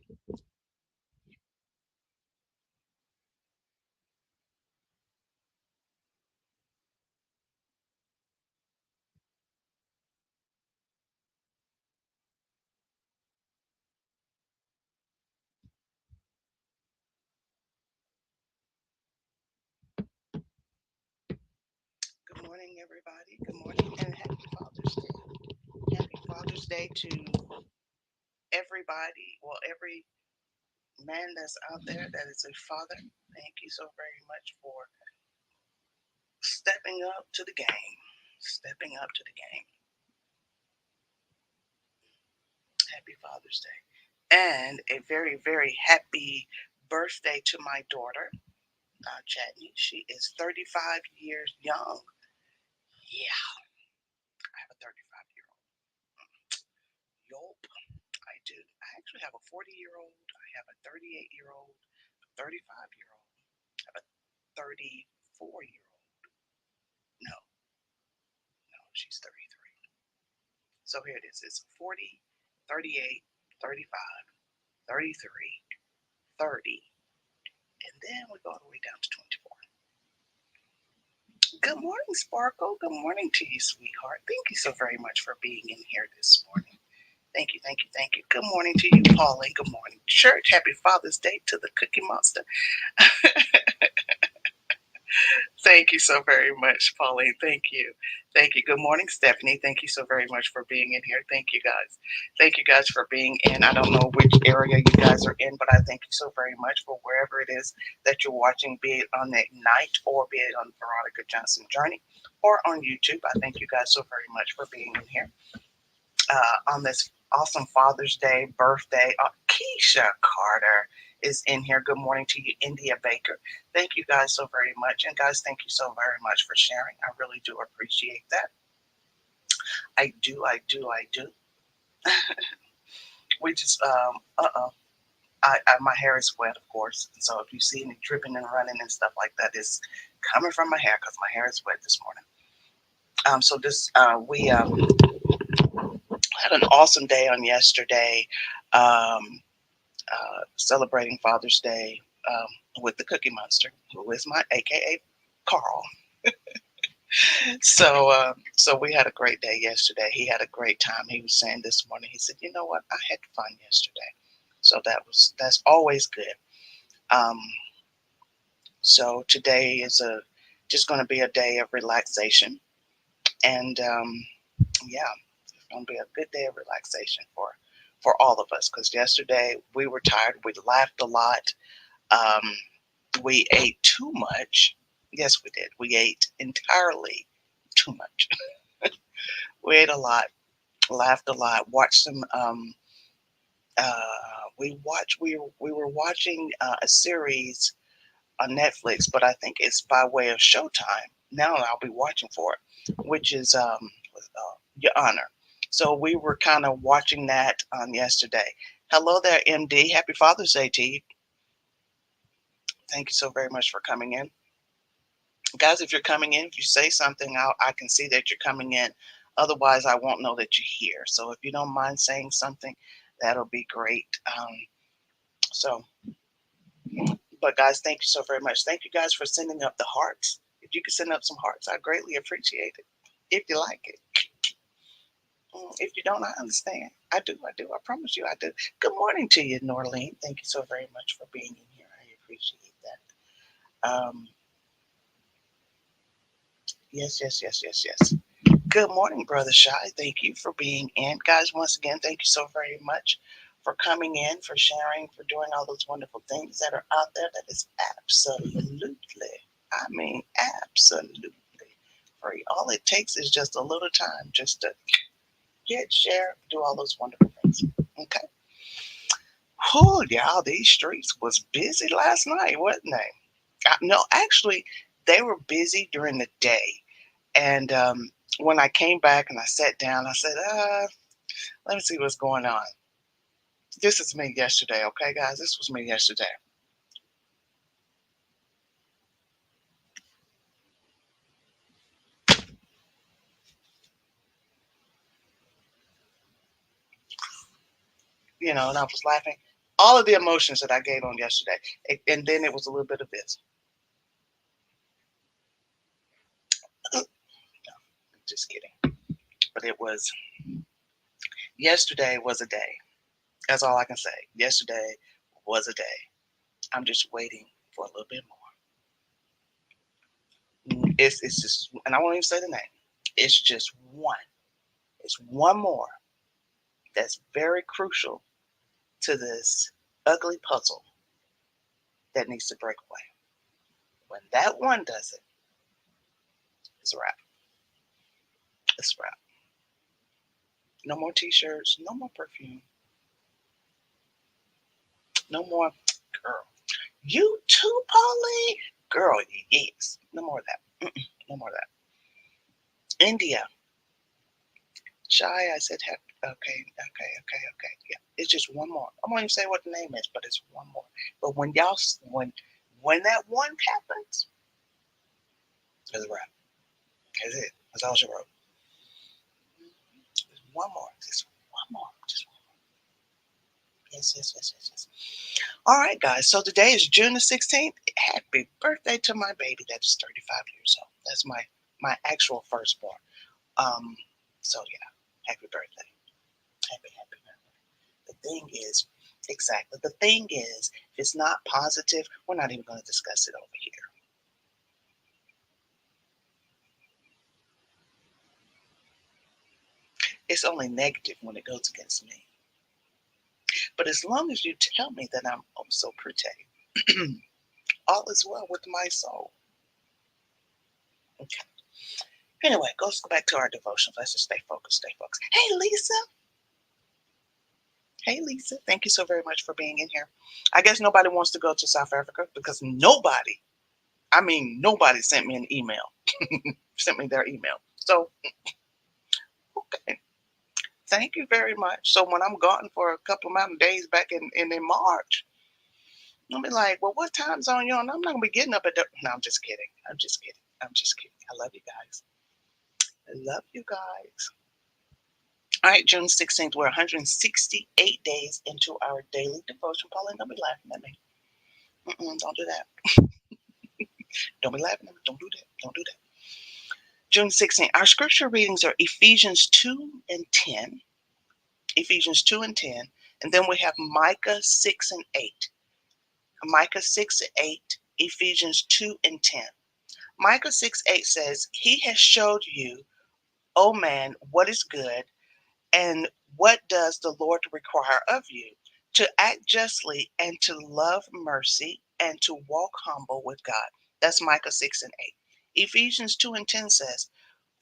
Good morning, everybody. Good morning and happy Father's Day. Happy Father's Day to everybody. Well, every man that's out there that is a father. Thank you so very much for stepping up to the game. Stepping up to the game. Happy Father's Day. And a very, very happy birthday to my daughter, Chatney. She is 35 years young. Yeah, I have a 35-year old. Yup, I do. I actually have a 40-year-old. I have a 38-year-old, 35-year-old. I have a 34-year-old. No, no, she's 33. So here it is. It's 40, 38, 35, 33, 30, and then we go all the way down to 24. Good morning, Sparkle. Good morning to you, sweetheart. Thank you so very much for being in here this morning. Thank you, thank you, thank you. Good morning to you, Pauline. Good morning, church. Happy Father's Day to the Cookie Monster. Thank you so very much, Pauline. Thank you. Thank you. Good morning, Stephanie. Thank you so very much for being in here. Thank you, guys. Thank you, guys, for being in. I don't know which area you guys are in, but I thank you so very much for wherever it is that you're watching, be it on Ignite or be it on Veronica Johnson Journey or on YouTube. I thank you guys so very much for being in here on this awesome Father's Day birthday. Keisha Carter is in here. Good morning to you, India Baker. Thank you guys so very much. And guys, thank you so very much for sharing. I really do appreciate that. I do, I do, I do. We just, my hair is wet, of course. So if you see me dripping and running and stuff like that, it's coming from my hair because my hair is wet this morning. We had an awesome day on yesterday. Um, Celebrating Father's Day with the Cookie Monster, who is my AKA Carl. So we had a great day yesterday. He had a great time. He was saying this morning, he said, "You know what? I had fun yesterday." So that's always good. Um, so today is a just going to be a day of relaxation, and yeah, it's going to be a good day of relaxation for all of us. Because yesterday we were tired. We laughed a lot. Um, we ate too much. Yes, we did. We ate entirely too much. We ate a lot, laughed a lot, watched some. We were watching a series on Netflix, but I think it's by way of Showtime. Now I'll be watching for it, which is Your Honor. So we were kind of watching that yesterday. Hello there, MD. Happy Father's Day to you. Thank you so very much for coming in. Guys, if you're coming in, if you say something, I can see that you're coming in. Otherwise, I won't know that you're here. So if you don't mind saying something, that'll be great. So, but guys, thank you so very much. Thank you guys for sending up the hearts. If you could send up some hearts, I greatly appreciate it. If you like it. If you don't, I understand. I do. I do. I promise you, I do. Good morning to you, Norlene. Thank you so very much for being in here. I appreciate that. Yes, yes, yes, yes, yes. Good morning, Brother Shy. Thank you for being in. Guys, once again, thank you so very much for coming in, for sharing, for doing all those wonderful things that are out there. That is absolutely, I mean, absolutely free. All it takes is just a little time just to hit, share, do all those wonderful things. Okay? Oh, y'all, these streets was busy last night, wasn't they? No, actually, they were busy during the day. And when I came back and I sat down, I said, let me see what's going on. This is me yesterday, okay, guys? This was me yesterday. And I was laughing. All of the emotions that I gave on yesterday. And then it was a little bit of this. Just kidding. But it was, yesterday was a day. That's all I can say. Yesterday was a day. I'm just waiting for a little bit more. It's just, and I won't even say the name. It's just one. It's one more that's very crucial to this ugly puzzle that needs to break away. When that one does it, it's a wrap. It's a wrap. No more t-shirts, no more perfume, no more girl. You too, Polly? Girl, yes. No more of that. No more of that. India. Shy, I said, okay. Yeah, it's just one more. I won't even say what the name is, but it's one more. But when that one happens, it's a wrap. That's it. That's all she wrote. Just one more. Just one more. Just one more. Yes. All right, guys. So today is June the 16th. Happy birthday to my baby that's 35 years old. That's my actual firstborn. Um, so yeah, happy birthday. Happy birthday. The thing is, exactly. The thing is, if it's not positive, we're not even going to discuss it over here. It's only negative when it goes against me. But as long as you tell me that I'm so pretty, all is well with my soul. Okay. Anyway, let's go back to our devotions. Let's just stay focused, stay focused. Hey, Lisa. Hey, Lisa. Thank you so very much for being in here. I guess nobody wants to go to South Africa because nobody sent me an email, sent me their email. So, okay. Thank you very much. So when I'm gone for a couple amount of days back in March, I'll be like, well, what time zone you on? I'm not gonna be getting up at the. No, I'm just kidding. I'm just kidding. I'm just kidding. I love you guys. I love you guys. All right, June 16th, we're 168 days into our daily devotion. Pauline, don't be laughing at me. Don't do that. Don't be laughing at me. Don't do that. Don't do that. June 16th, our scripture readings are Ephesians 2 and 10. Ephesians 2 and 10. And then we have Micah 6 and 8. Micah 6 and 8, Ephesians 2 and 10. Micah 6:8 says, He has showed you, O man, what is good, and what does the Lord require of you? To act justly and to love mercy and to walk humble with God. That's Micah 6 and 8. Ephesians 2 and 10 says,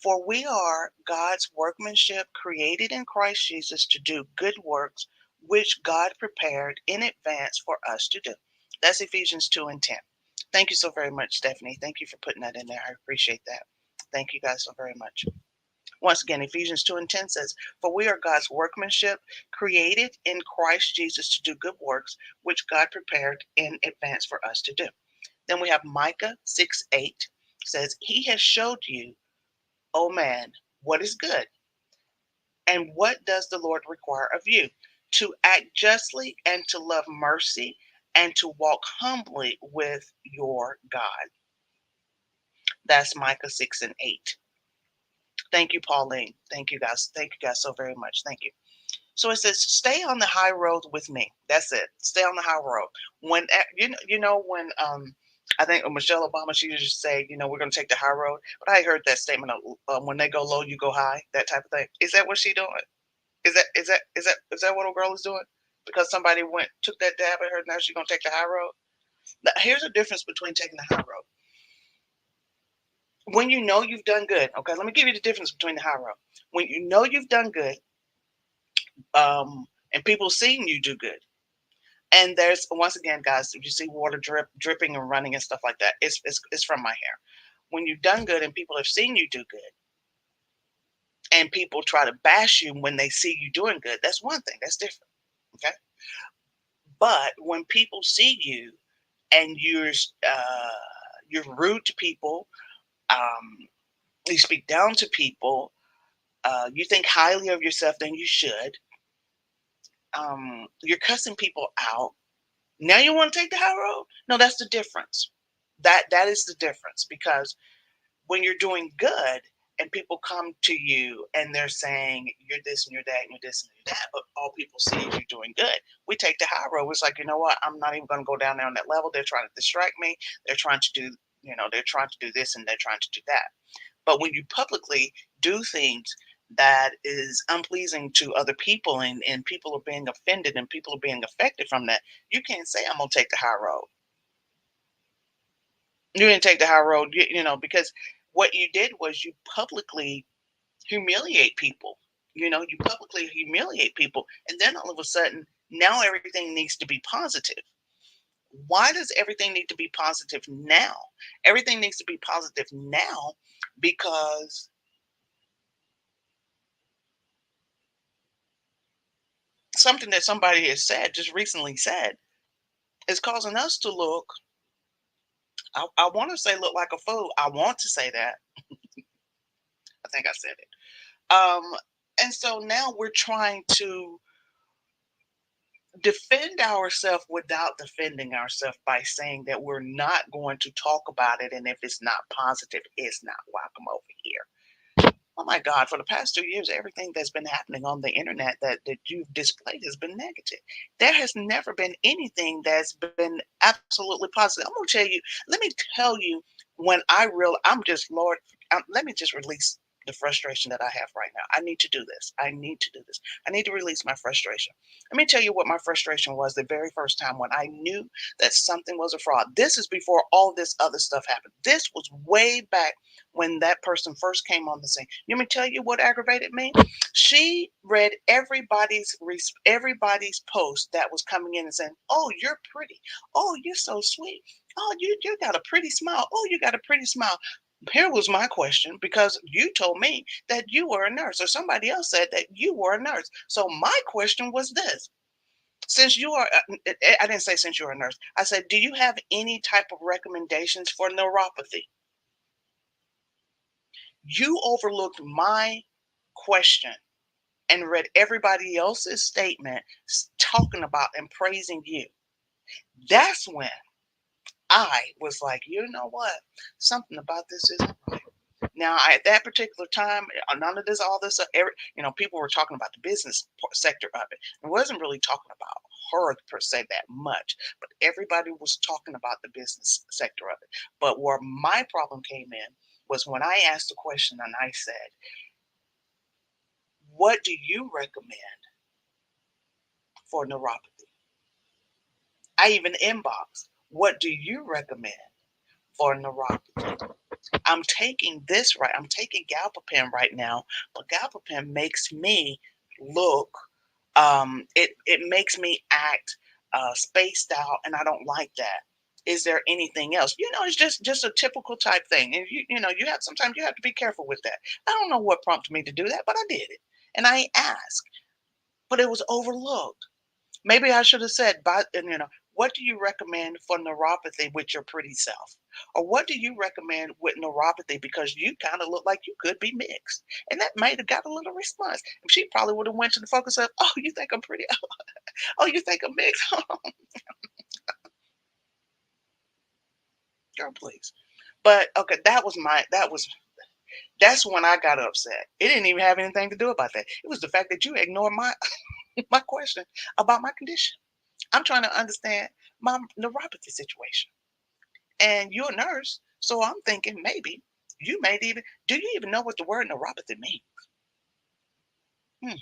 For we are God's workmanship created in Christ Jesus to do good works, which God prepared in advance for us to do. That's Ephesians 2 and 10. Thank you so very much, Stephanie. Thank you for putting that in there. I appreciate that. Thank you guys so very much. Once again, Ephesians 2 and 10 says, For we are God's workmanship, created in Christ Jesus to do good works, which God prepared in advance for us to do. Then we have Micah 6:8 says, He has showed you, O man, what is good. And what does the Lord require of you? To act justly and to love mercy and to walk humbly with your God. That's Micah 6 and 8. Thank you, Pauline. Thank you guys. Thank you guys so very much. Thank you. So it says, stay on the high road with me. That's it. Stay on the high road. When when I think Michelle Obama, she used to say, we're going to take the high road. But I heard that statement of when they go low, you go high. That type of thing. Is that what she doing? Is that what a girl is doing? Because somebody took that dab at her. Now she's going to take the high road. Now, here's the difference between taking the high road. When you know you've done good. Okay, let me give you the difference between the high road. When you know you've done good, and people seeing you do good. And there's, once again, guys, if you see water dripping and running and stuff like that, it's from my hair. When you've done good and people have seen you do good, and people try to bash you when they see you doing good, that's one thing. That's different. Okay. But when people see you and you're rude to people, you speak down to people, you think highly of yourself than you should, you're cussing people out. Now you want to take the high road? No, that's the difference. That is the difference, because when you're doing good and people come to you and they're saying you're this and you're that and you're this and you're that, but all people see is you're doing good. We take the high road. It's like, you know what? I'm not even going to go down there on that level. They're trying to distract me. They're trying to do, they're trying to do this and they're trying to do that. But when you publicly do things that is unpleasing to other people, and people are being offended and people are being affected from that, you can't say I'm gonna take the high road. You didn't take the high road, because what you did was you publicly humiliate people. You publicly humiliate people, and then all of a sudden, now everything needs to be positive. Why does everything need to be positive now? Everything needs to be positive now because something that somebody has said, just recently said, is causing us to look, I want to say look like a fool. I want to say that. I think I said it. And so now we're trying to defend ourselves without defending ourselves by saying that we're not going to talk about it. And if it's not positive, it's not welcome over here. Oh my God, for the past 2 years, everything that's been happening on the internet that you've displayed has been negative. There has never been anything that's been absolutely positive. I'm going to tell you, let me tell you, when I'm just, Lord, let me just release the frustration that I have right now. I need to do this. I need to do this. I need to release my frustration. Let me tell you what my frustration was the very first time when I knew that something was a fraud. This is before all this other stuff happened. This was way back when that person first came on the scene. Let me tell you what aggravated me. She read everybody's post that was coming in and saying, "Oh, you're pretty. Oh, you're so sweet. Oh, you got a pretty smile. Oh, you got a pretty smile." Here was my question, because you told me that you were a nurse, or somebody else said that you were a nurse. So my question was this: since you are, I didn't say since you're a nurse. I said, do you have any type of recommendations for neuropathy? You overlooked my question and read everybody else's statement talking about and praising you. That's when I was like, you know what? Something about this isn't right. Now, at that particular time, none of this, all this, people were talking about the business sector of it. It wasn't really talking about her per se that much, but everybody was talking about the business sector of it. But where my problem came in was when I asked the question and I said, what do you recommend for neuropathy? I even inboxed, what do you recommend for neuropathy? I'm taking this right. I'm taking Galbapen right now, but Galbapen makes me look. It makes me act spaced out, and I don't like that. Is there anything else? It's just a typical type thing, and you have sometimes you have to be careful with that. I don't know what prompted me to do that, but I did it, and I asked, but it was overlooked. Maybe I should have said, what do you recommend for neuropathy with your pretty self? Or what do you recommend with neuropathy because you kind of look like you could be mixed? And that might have got a little response. She probably would have went to the focus of, oh, you think I'm pretty? Oh, you think I'm mixed? Girl, please. But okay, that's when I got upset. It didn't even have anything to do about that. It was the fact that you ignored my my question about my condition. I'm trying to understand my neuropathy situation. And you're a nurse, so I'm thinking maybe you may even do you even know what the word neuropathy means? Hmm.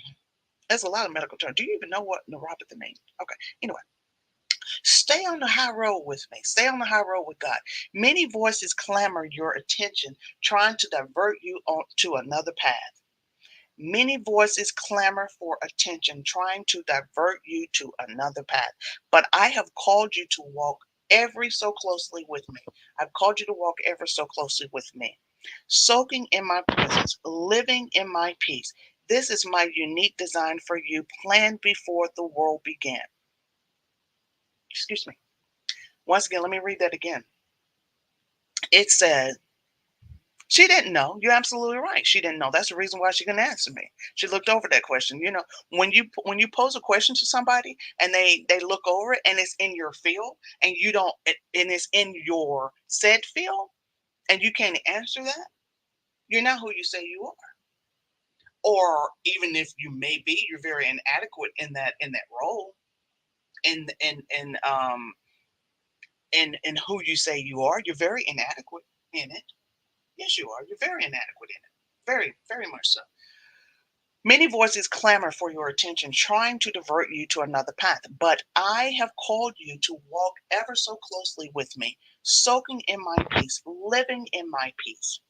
There's a lot of medical terms. Do you even know what neuropathy means? Okay. Anyway, stay on the high road with me. Stay on the high road with God. Many voices clamor your attention, trying to divert you on to another path. Many voices clamor for attention, trying to divert you to another path. But I have called you to walk ever so closely with me. I've called you to walk ever so closely with me, soaking in my presence, living in my peace. This is my unique design for you, planned before the world began. Excuse me. Once again, let me read that again. It says, She didn't know. You're absolutely right. She didn't know. That's the reason why she couldn't answer me. She looked over that question. When you pose a question to somebody and they look over it and it's in your field and you don't and it's in your said field and you can't answer that, you're not who you say you are. Or even if you may be, you're very inadequate in that role in who you say you are. You're very inadequate in it. Yes, you are. You're very inadequate in it. Very, very much so. Many voices clamor for your attention, trying to divert you to another path. But I have called you to walk ever so closely with me, soaking in my peace, living in my peace,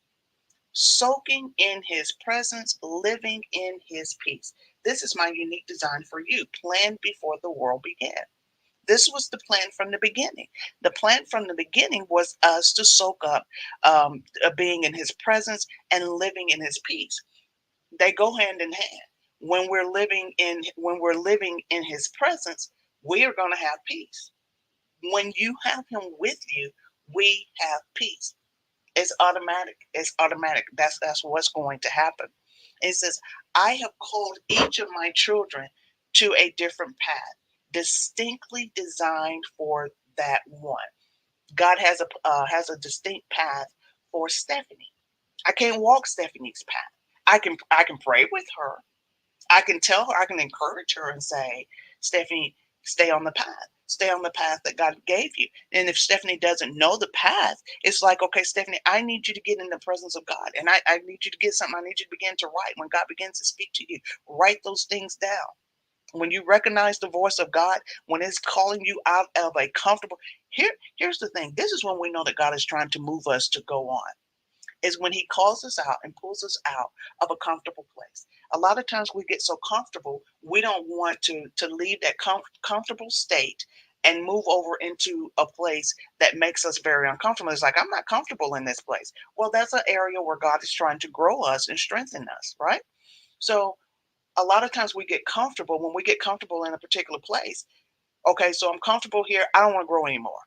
soaking in his presence, living in his peace. This is my unique design for you, planned before the world began. This was the plan from the beginning. The plan from the beginning was us to soak up being in his presence and living in his peace. They go hand in hand. When we're living in his presence, we are going to have peace. When you have him with you, we have peace. It's automatic. It's automatic. That's what's going to happen. It says, I have called each of my children to a different path, distinctly designed for that one. God has a distinct path for Stephanie. I can't walk Stephanie's path. I can pray with her. I can tell her, I can encourage her and say, Stephanie, stay on the path. Stay on the path that God gave you. And if Stephanie doesn't know the path, it's like, okay, Stephanie, I need you to get in the presence of God. And I need you to get something. I need you to begin to write. When God begins to speak to you, write those things down. When you recognize the voice of God, when it's calling you out of a comfortable, here's the thing. This is when we know that God is trying to move us to go on, is when he calls us out and pulls us out of a comfortable place. A lot of times we get so comfortable, we don't want to leave that comfortable state and move over into a place that makes us very uncomfortable. It's like, I'm not comfortable in this place. Well, that's an area where God is trying to grow us and strengthen us, right? So a lot of times we get comfortable. When we get comfortable in a particular place, okay, so I'm comfortable here, I don't want to grow anymore.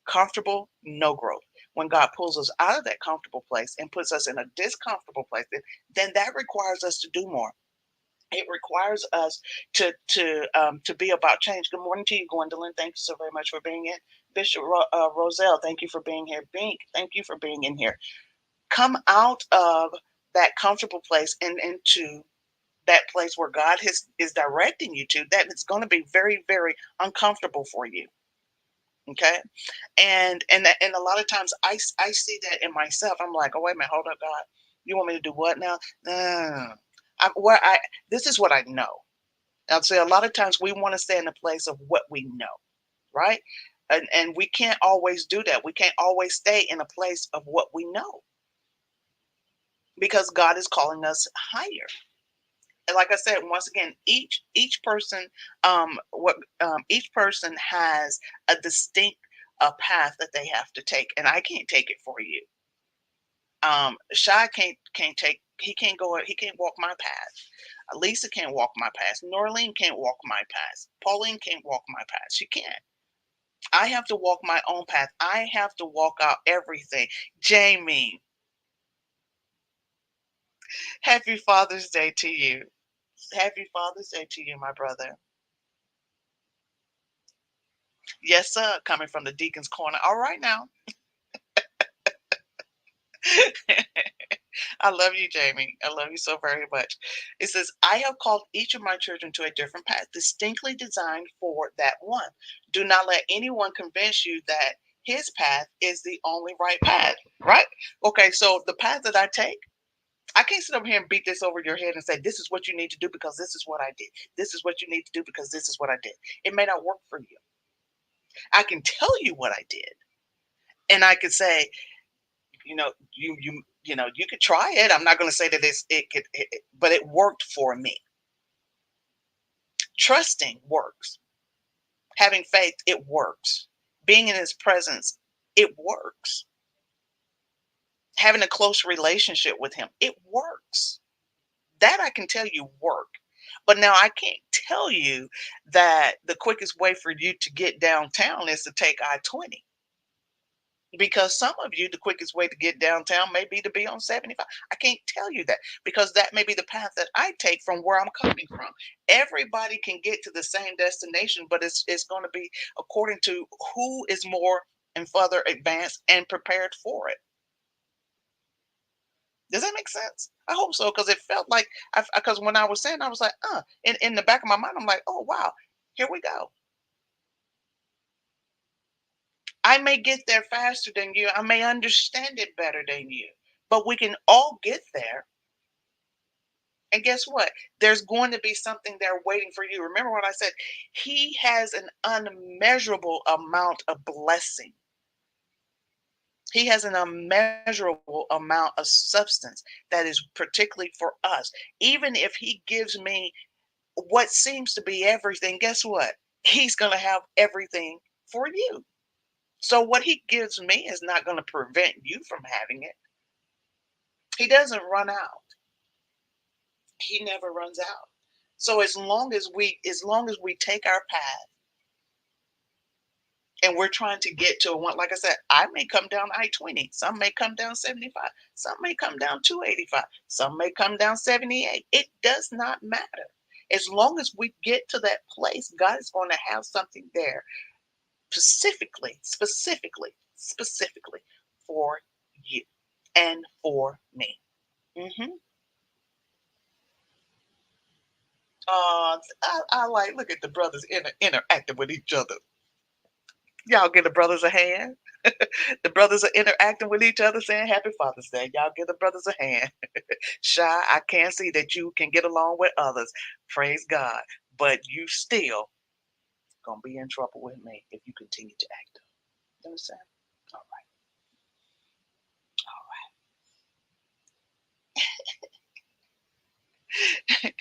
Comfortable, no growth. When God pulls us out of that comfortable place and puts us in a discomfortable place, then that requires us to do more. It requires us to be about change. Good morning to you, Gwendolyn. Thank you so very much for being in. Bishop Roselle, thank you for being here. Bink, thank you for being in here. Come out of that comfortable place and into that place where God is directing you to. That is going to be very, very uncomfortable for you. Okay, and a lot of times I see that in myself. I'm like, oh wait a minute, hold up, God, you want me to do what now? No, where I this is what I know. I'll say a lot of times we want to stay in a place of what we know, right? And we can't always do that. We can't always stay in a place of what we know because God is calling us higher. And like I said, once again, each person what each person has a distinct path that they have to take, and I can't take it for you. Shy can't take he can't go he can't walk my path. Lisa can't walk my path. Norlene can't walk my path. Pauline can't walk my path. She can't. I have to walk my own path. I have to walk out everything. Jamie, happy Father's Day to you. Happy Father's Day to you, my brother. Yes, sir. Coming from the Deacon's Corner. All right now. I love you, Jamie. I love you so very much. It says, I have called each of my children to a different path, distinctly designed for that one. Do not let anyone convince you that his path is the only right path, right? Okay, so the path that I take, I can't sit over here and beat this over your head and say, this is what you need to do because this is what I did. This is what you need to do because this is what I did. It may not work for you. I can tell you what I did. And I could say, you could try it. I'm not going to say that but it worked for me. Trusting works. Having faith, it works. Being in his presence, it works. Having a close relationship with him, it works. That I can tell you work. But now I can't tell you that the quickest way for you to get downtown is to take I-20. Because some of you, the quickest way to get downtown may be to be on 75. I can't tell you that because that may be the path that I take from where I'm coming from. Everybody can get to the same destination, but it's going to be according to who is more and further advanced and prepared for it. Does that make sense? I hope so because it felt like because when I was saying, I was like, in the back of my mind, I'm like, oh wow, here we go. I may get there faster than you. I may understand it better than you, but we can all get there. And guess what? There's going to be something there waiting for you. Remember what I said? He has an unmeasurable amount of blessing. He has an unmeasurable amount of substance that is particularly for us. Even if he gives me what seems to be everything, guess what? He's going to have everything for you. So what he gives me is not going to prevent you from having it. He doesn't run out. He never runs out. So as long as we take our path and we're trying to get to one, like I said, I may come down I-20, some may come down 75, some may come down 285, some may come down 78. It does not matter. As long as we get to that place, God is going to have something there specifically for you and for me. Hmm. I like look at the brothers interacting with each other. Y'all give the brothers a hand. The brothers are interacting with each other, saying Happy Father's Day. Y'all give the brothers a hand. Shy, I can see that you can get along with others. Praise God. But you still gonna be in trouble with me if you continue to act up. You understand? All right.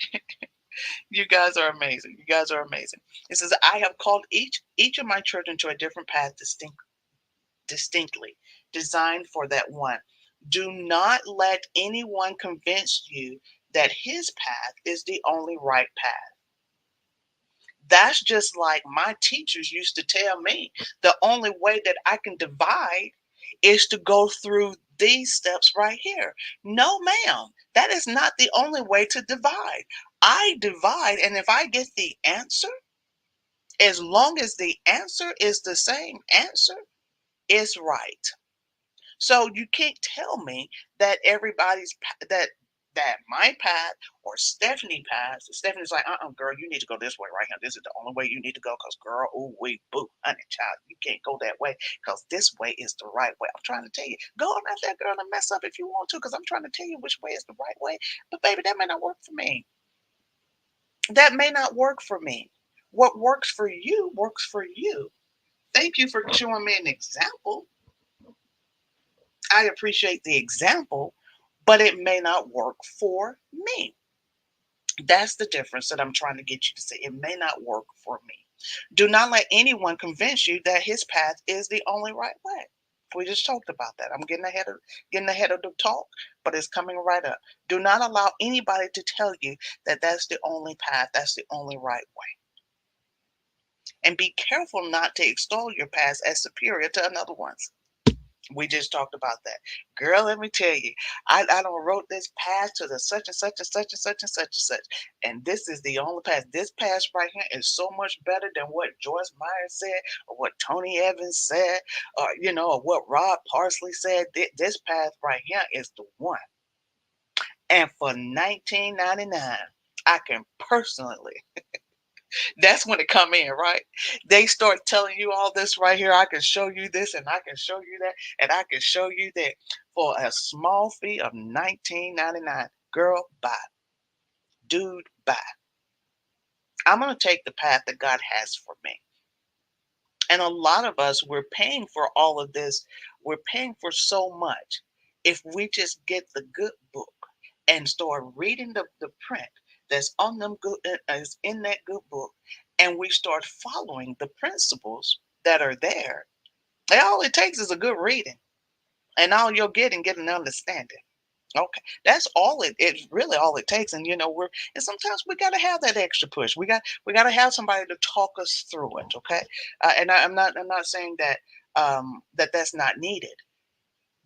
You guys are amazing. You guys are amazing. It says, I have called each of my children to a different path distinctly designed for that one. Do not let anyone convince you that his path is the only right path. That's just like my teachers used to tell me the only way that I can divide is to go through these steps right here. No, ma'am, that is not the only way to divide. I divide, and if I get the answer, as long as the answer is the same answer, it's right. So you can't tell me that that my path or Stephanie path. Stephanie's like, girl, you need to go this way right here. This is the only way you need to go, cause girl, oh wait, boo, honey, child, you can't go that way, cause this way is the right way. I'm trying to tell you, go on out there, girl, and mess up if you want to, cause I'm trying to tell you which way is the right way. But baby, that may not work for me. That may not work for me. What works for you works for you. Thank you for showing me an example. I appreciate the example, but it may not work for me. That's the difference that I'm trying to get you to see. It may not work for me. Do not let anyone convince you that his path is the only right way. We just talked about that. I'm getting ahead of the talk, but it's coming right up. Do not allow anybody to tell you that that's the only path, that's the only right way. And be careful not to extol your past as superior to another one's. We just talked about that. Girl, let me tell you, I don't wrote this path to the such and such and such and such and such and such. And this is the only path. This path right here is so much better than what Joyce Meyer said, or what Tony Evans said, or what Rob Parsley said. This path right here is the one. And for 19.99, I can personally that's when it come in, right? They start telling you all this right here. I can show you this and I can show you that and I can show you that for a small fee of 19.99. Girl, bye. Dude, bye. I'm going to take the path that God has for me. And a lot of us, we're paying for all of this. We're paying for so much. If we just get the good book and start reading the print that's on them good is in that good book, and we start following the principles that are there, all it takes is a good reading, and all you'll get an understanding. Okay, that's all it's really all it takes. And and sometimes we got to have that extra push. We got to have somebody to talk us through it. Okay, and I'm not saying that that that's not needed.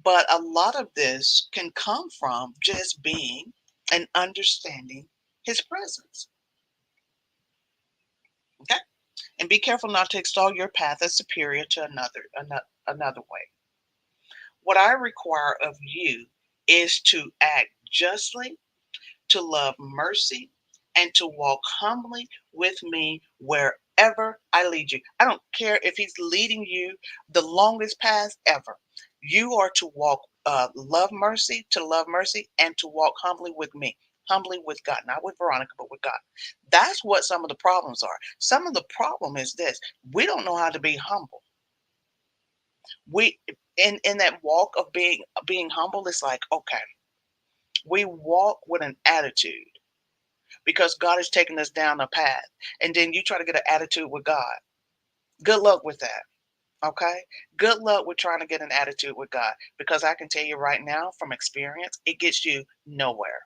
But a lot of this can come from just being and understanding his presence. Okay? And be careful not to extol your path as superior to another way. What I require of you is to act justly, to love mercy, and to walk humbly with me wherever I lead you. I don't care if he's leading you the longest path ever. You are to walk, to love mercy, and to walk humbly with me. Humbly with God, not with Veronica, but with God. That's what some of the problems are. Some of the problem is this: we don't know how to be humble. We in that walk of being humble, it's like, okay, we walk with an attitude because God is taking us down a path. And then you try to get an attitude with God. Good luck with that. Okay. Good luck with trying to get an attitude with God, because I can tell you right now from experience, it gets you nowhere.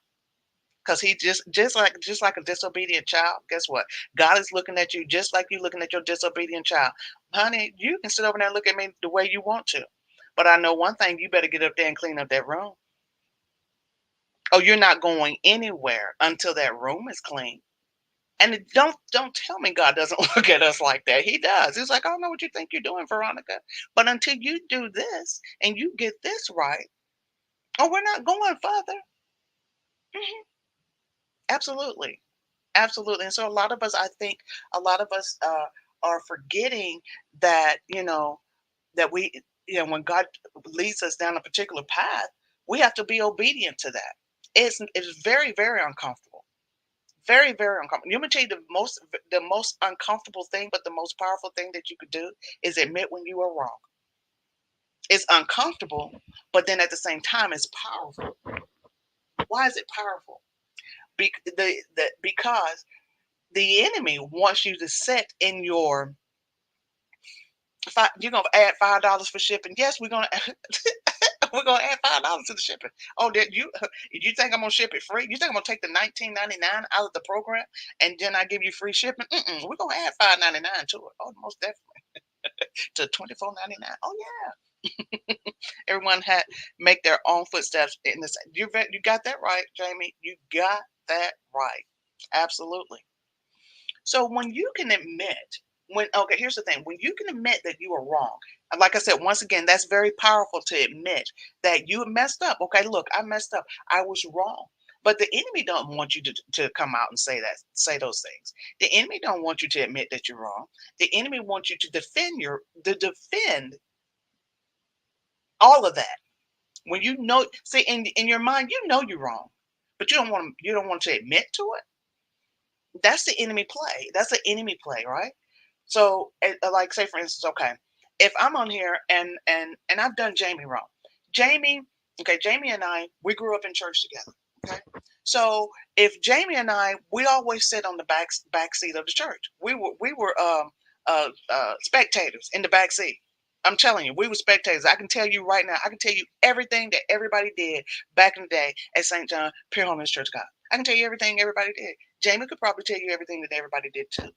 Because he just like a disobedient child, guess what? God is looking at you just like you looking at your disobedient child. Honey, you can sit over there and look at me the way you want to. But I know one thing, you better get up there and clean up that room. Oh, you're not going anywhere until that room is clean. And don't tell me God doesn't look at us like that. He does. He's like, I don't know what you think you're doing, Veronica. But until you do this and you get this right, oh, we're not going further. Mhm. Absolutely. Absolutely. And so a lot of us, I think a lot of us are forgetting that, that when God leads us down a particular path, we have to be obedient to that. It's very, very uncomfortable. Very, very uncomfortable. Let me tell you the most uncomfortable thing, but the most powerful thing that you could do is admit when you are wrong. It's uncomfortable, but then at the same time, it's powerful. Why is it powerful? Because the enemy wants you to set in your you're gonna add $5 for shipping. Yes, we're gonna we're gonna add $5 to the shipping. Oh, that you think I'm gonna ship it free? You think I'm gonna take the 19.99 out of the program and then I give you free shipping? We're gonna add 5.99 to it. Oh, most definitely to 24.99. Oh yeah. Everyone had make their own footsteps in this. You got that right, Jamie. You got that right. Absolutely. So when you can admit, okay, here's the thing: when you can admit that you are wrong, and like I said, once again, that's very powerful to admit that you messed up. Okay, look, I messed up. I was wrong. But the enemy don't want you to come out and say those things. The enemy don't want you to admit that you're wrong. The enemy wants you to defend all of that. When you know, see in your mind, you know you're wrong, but you don't want to admit to it. That's the enemy play. That's the enemy play, right? So, like, say for instance, okay, if I'm on here and I've done Jamie wrong, Jamie, okay, Jamie and I, we grew up in church together. Okay, so if Jamie and I, we always sit on the back seat of the church. We were spectators in the back seat. I'm telling you, we were spectators. I can tell you right now. I can tell you everything that everybody did back in the day at St. John Pure Holiness Church of God. I can tell you everything everybody did. Jamie could probably tell you everything that everybody did too.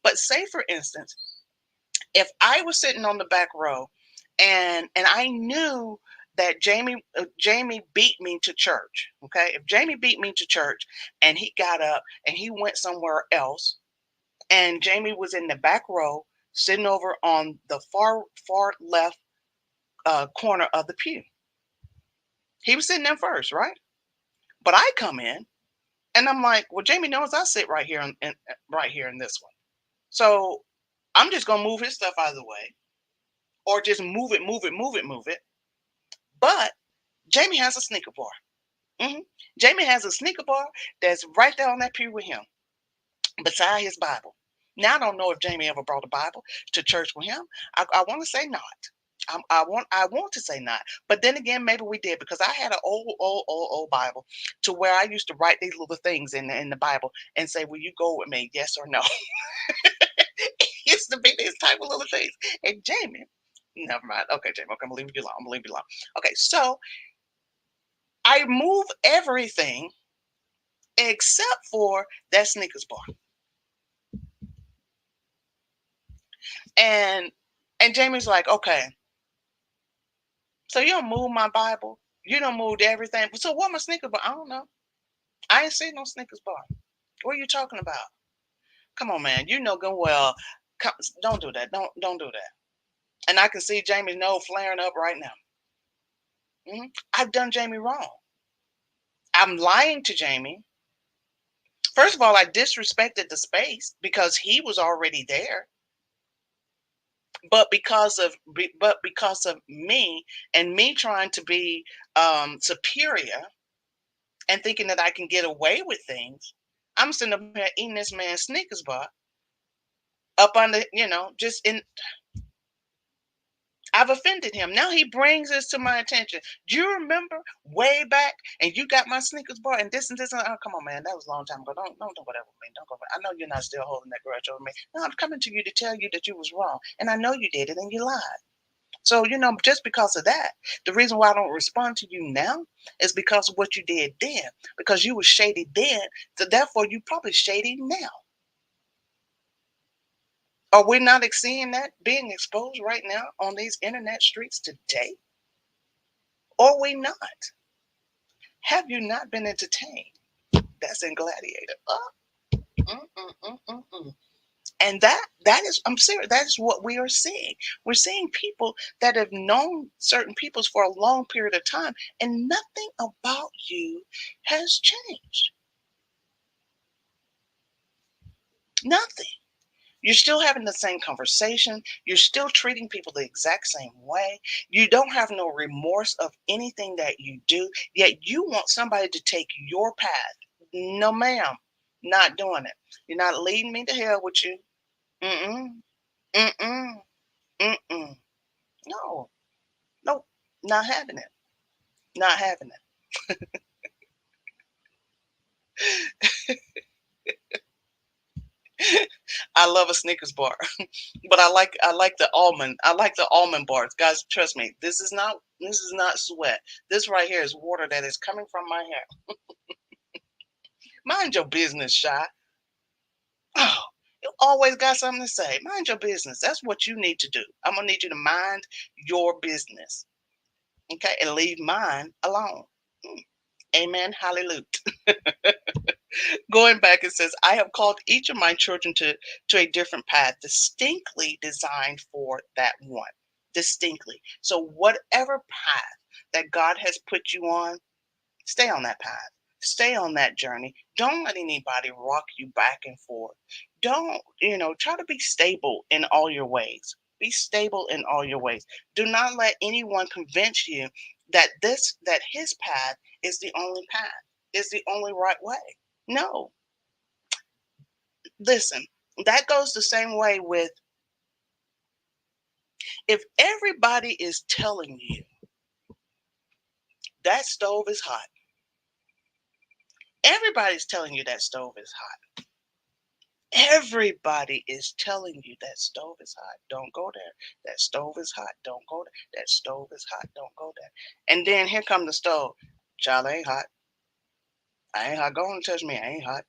But say for instance, if I was sitting on the back row and I knew that Jamie beat me to church, okay? If Jamie beat me to church and he got up and he went somewhere else and Jamie was in the back row sitting over on the far left corner of the pew. He was sitting there first, right? But I come in and I'm like, well, Jamie knows I sit right here right here in this one. So I'm just gonna move his stuff out of the way, or just move it, move it, move it, move it. But Jamie has a sneaker bar. hmm Jamie has a sneaker bar that's right there on that pew with him, beside his Bible. Now I don't know if Jamie ever brought a Bible to church with him. I want to say not. I want to say not, but then again, maybe we did because I had an old Bible to where I used to write these little things in the Bible and say, "Will you go with me? Yes or no?" It used to be these type of little things. And Jamie, never mind. Okay, Jamie, okay, I'm gonna leave you alone. I'm gonna leave you alone. Okay, so I move everything except for that sneakers bar. And and Jamie's like, okay. So you don't move my Bible. You don't move everything. So what my Snickers bar? I don't know. I ain't seen no Snickers bar. What are you talking about? Come on, man. You know good well. Come, don't do that. Don't do that. And I can see Jamie's nose flaring up right now. I've done Jamie wrong. I'm lying to Jamie. First of all, I disrespected the space because he was already there. But because of me and me trying to be superior and thinking that I can get away with things, I'm sitting up here eating this man's Snickers bar up under, just in. I've offended him. Now he brings this to my attention. Do you remember way back and you got my Snickers bar and this and this? And, oh, come on, man. That was a long time ago. Don't do whatever with me. Don't go. I know you're not still holding that grudge over me. No, I'm coming to you to tell you that you was wrong. And I know you did it and you lied. So, just because of that, the reason why I don't respond to you now is because of what you did then. Because you were shady then. So therefore, you probably shady now. Are we not seeing that being exposed right now on these internet streets today? Or we not? Have you not been entertained? That's in Gladiator. Mm, mm, mm, mm, mm. And that is, I'm serious. That is what we are seeing. We're seeing people that have known certain peoples for a long period of time, and nothing about you has changed. Nothing. You're still having the same conversation. You're still treating people the exact same way. You don't have no remorse of anything that you do, yet you want somebody to take your path. No, ma'am, not doing it. You're not leading me to hell with you. Mm-mm, mm-mm, mm-mm. No, no, not having it. Not having it. I love a Snickers bar, but I like the almond. I like the almond bars. Guys, trust me. This is not sweat. This right here is water that is coming from my hair. Mind your business, Shy. Oh, you always got something to say. Mind your business. That's what you need to do. I'm gonna need you to mind your business, okay, and leave mine alone. Mm. Amen. Hallelujah. Going back, it says, I have called each of my children to a different path, distinctly designed for that one. Distinctly. So, whatever path that God has put you on, stay on that path. Stay on that journey. Don't let anybody rock you back and forth. Don't, try to be stable in all your ways. Be stable in all your ways. Do not let anyone convince you that his path is the only path, is the only right way. No, listen, that goes the same way with, if everybody is telling you that stove is hot, everybody's telling you that stove is hot. Everybody is telling you that stove is hot. Don't go there. That stove is hot. Don't go there. That stove is hot. Don't go there. And then here come the stove. Child, I ain't hot. I ain't hot. Go on and touch me. I ain't hot.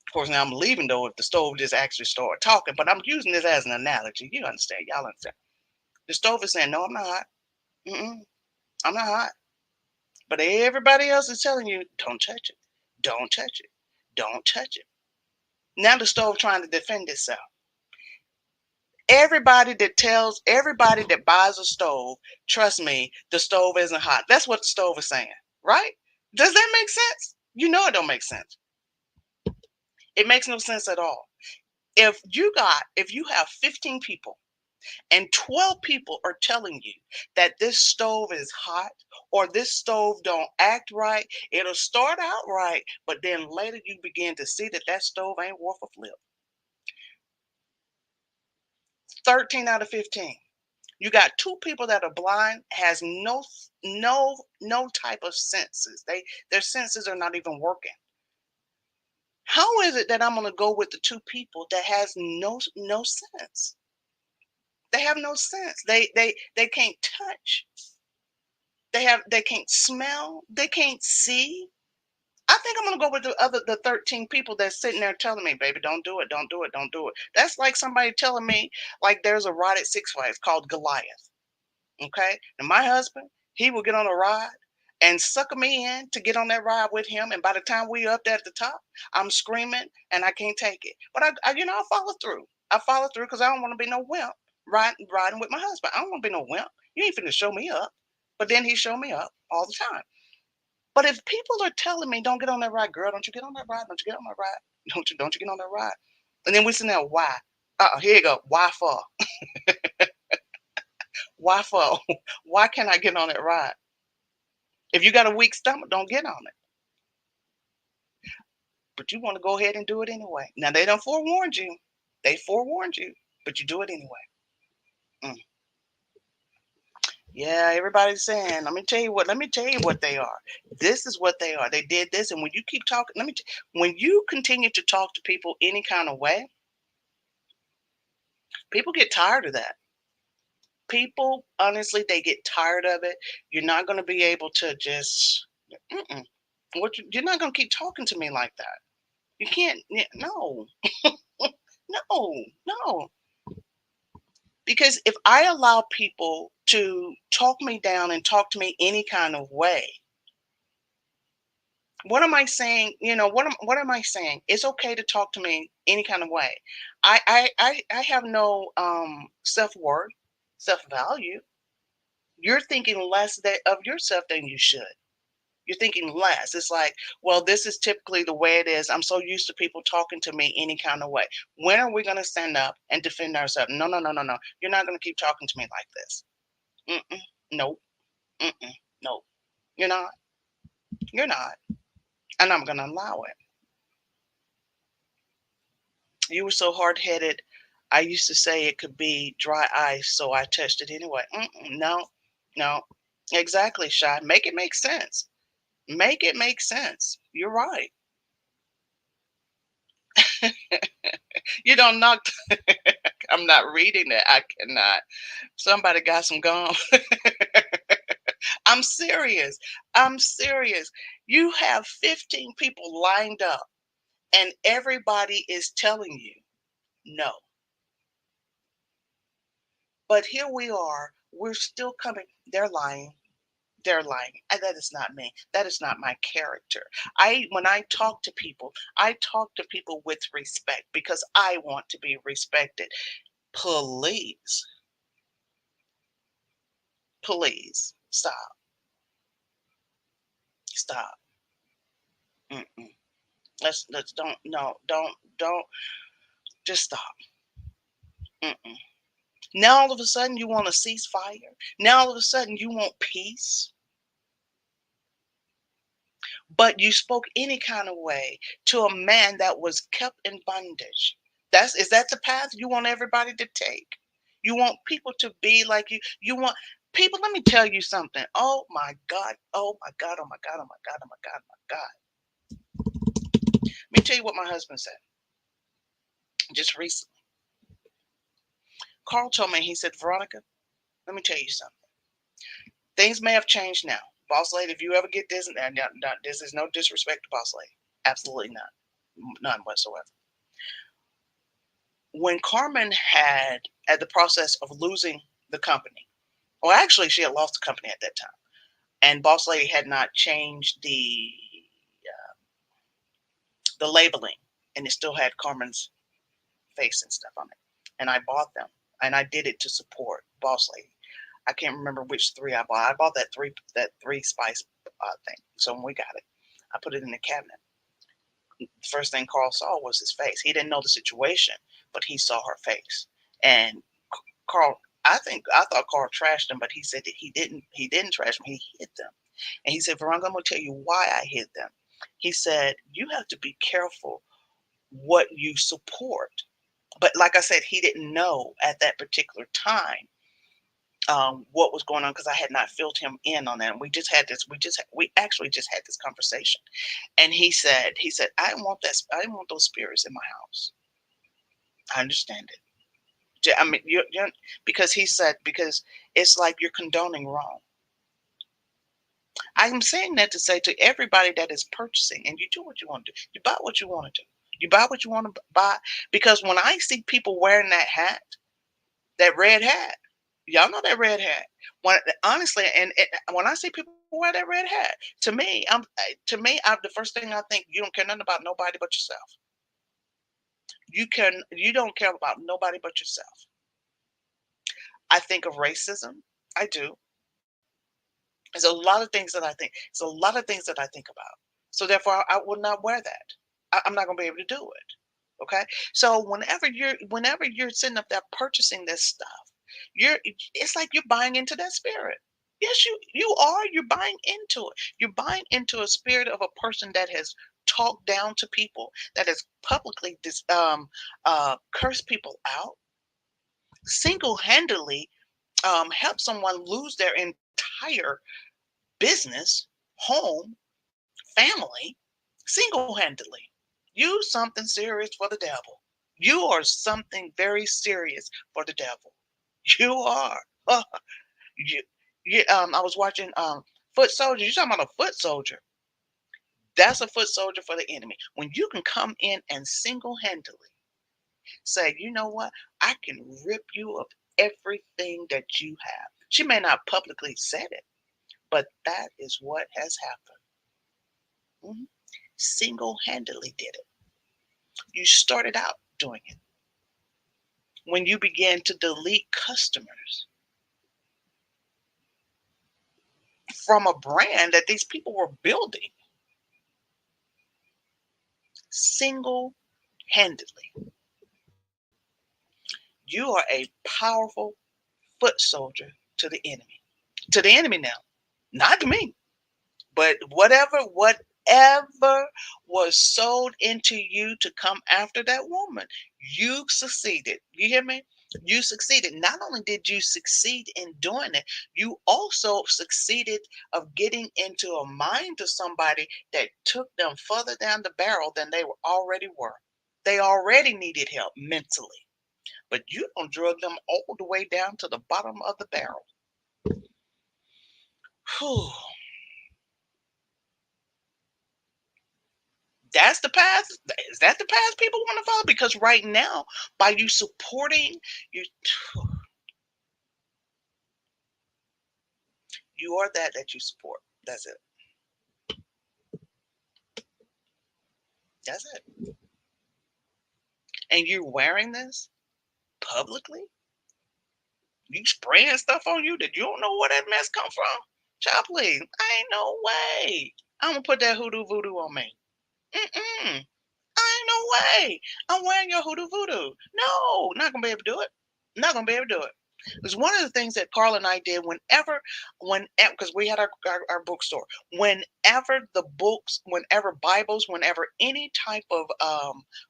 Of course, now I'm leaving though if the stove just actually started talking, but I'm using this as an analogy. You understand? Y'all understand? The stove is saying, no, I'm not hot. Mm-mm, I'm not hot. But everybody else is telling you, don't touch it. Don't touch it. Don't touch it. Now the stove trying to defend itself. Everybody that buys a stove, trust me, the stove isn't hot. That's what the stove is saying, right? Does that make sense? You know it don't make sense. It makes no sense at all. If you have 15 people and 12 people are telling you that this stove is hot or this stove don't act right, it'll start out right, but then later you begin to see that stove ain't worth a flip. 13 out of 15. You got two people that are blind, has no type of senses. Their senses are not even working. How is it that I'm going to go with the two people that has no sense? They have no sense. They can't touch. They can't smell. They can't see. I think I'm gonna go with the 13 people that's sitting there telling me, baby, don't do it, don't do it, don't do it. That's like somebody telling me like there's a ride at Six Flags called Goliath. Okay. And my husband, he will get on a ride and sucker me in to get on that ride with him. And by the time we up there at the top, I'm screaming and I can't take it. But I follow through. I follow through because I don't want to be no wimp riding with my husband. I don't want to be no wimp. You ain't finna show me up. But then he show me up all the time. But if people are telling me, don't get on that ride, girl, don't you get on that ride? Don't you get on that ride? Don't you get on that ride? And then we sitting there, why? Here you go. Why for? Why for? Why can't I get on that ride? If you got a weak stomach, don't get on it. But you want to go ahead and do it anyway. Now they don't forewarned you. They forewarned you, but you do it anyway. Mm. Yeah, everybody's saying, let me tell you what they are. This is what they are. They did this. And when you keep talking, when you continue to talk to people any kind of way, people get tired of that. People, honestly, they get tired of it. You're not going to be able to just, mm-mm. You're not going to keep talking to me like that. You can't, no, no, no. Because if I allow people to talk me down and talk to me any kind of way, what am I saying? What am I saying? It's okay to talk to me any kind of way. I have no self-worth, self-value. You're thinking less of yourself than you should. You're thinking less. It's like, well, this is typically the way it is. I'm so used to people talking to me any kind of way. When are we going to stand up and defend ourselves? No, no, no, no, no. You're not going to keep talking to me like this. Mm-mm. Nope. Mm-mm. Nope. You're not. You're not. And I'm going to allow it. You were so hard headed. I used to say it could be dry ice, so I touched it anyway. Mm-mm. No, no. Exactly, Shy. Make it make sense. Make it make sense. You're right. You don't knock. I'm not reading it. I cannot. Somebody got some gum. I'm serious. I'm serious. You have 15 people lined up, and everybody is telling you no. But here we are. We're still coming. They're lying. They're lying. And that is not me. That is not my character. When I talk to people, I talk to people with respect because I want to be respected. Please, please stop. Stop. Mm-mm. Let's don't no don't just stop. Mm-mm. Now all of a sudden you want a ceasefire. Now all of a sudden you want peace, but you spoke any kind of way to a man that was kept in bondage. Is that the path you want everybody to take? You want people to be like you. You want people. Let me tell you something. Oh my God. Oh my God. Oh my God. Oh my God. Oh my God. Oh my God. Let me tell you what my husband said just recently. Carl told me, he said, Veronica, let me tell you something. Things may have changed now. Boss lady, if you ever get this, and this is no disrespect to boss lady. Absolutely none. None whatsoever. When Carmen had, at the process of losing the company, well, actually, she had lost the company at that time, and boss lady had not changed the labeling, and it still had Carmen's face and stuff on it. And I bought them, and I did it to support boss lady. I can't remember which three I bought. I bought that three spice thing. So when we got it, I put it in the cabinet. The first thing Carl saw was his face. He didn't know the situation, but he saw her face. And Carl, I thought Carl trashed them, but he said that he didn't. He didn't trash them. He hid them. And he said, Veronica, I'm going to tell you why I hid them. He said, you have to be careful what you support. But like I said, he didn't know at that particular time what was going on because I had not filled him in on that. And we just had this. We actually just had this conversation. And he said, I don't want that. I don't want those spirits in my house. I understand it. I mean, because he said because it's like you're condoning wrong. I'm saying that to say to everybody that is purchasing, and you do what you want to do. You buy what you want to do. You buy what you want to buy because when I see people wearing that hat, that red hat. Y'all know that red hat. When honestly, when I see people wear that red hat, the first thing I think, you don't care nothing about nobody but yourself. You don't care about nobody but yourself. I think of racism. I do. There's a lot of things that I think. There's a lot of things that I think about. So therefore, I will not wear that. I'm not going to be able to do it. Okay. So whenever you're sitting up there purchasing this stuff, it's like you're buying into that spirit. Yes, you are. You're buying into it. You're buying into a spirit of a person that has talked down to people, that has publicly cursed people out, single-handedly help someone lose their entire business, home, family, single-handedly. You something serious for the devil. You are something very serious for the devil. You are. you, I was watching Foot Soldier. You talking about a foot soldier? That's a foot soldier for the enemy. When you can come in and single-handedly say, you know what, I can rip you of everything that you have. She may not publicly said it, but that is what has happened. Mhm. Single-handedly did it. You started out doing it when you began to delete customers from a brand that these people were building single-handedly. You are a powerful foot soldier to the enemy. To the enemy now, not to me, but whatever was sold into you to come after that woman, you succeeded. You hear me? You succeeded. Not only did you succeed in doing it, you also succeeded of getting into a mind of somebody that took them further down the barrel than they already were. They already needed help mentally, but you don't drug them all the way down to the bottom of the barrel. Whew. That's the path. Is that the path people want to follow? Because right now, by you supporting, you you are that you support. That's it. That's it. And you're wearing this publicly. You spraying stuff on you that you don't know where that mess come from. Child, please, ain't no way. I'm gonna put that hoodoo voodoo on me. Mm-mm. Ain't no way. I'm wearing your hoodoo voodoo. No, not gonna be able to do it. Not gonna be able to do it. It's one of the things that Carl and I did whenever, because we had our bookstore. Whenever Bibles, whenever any type of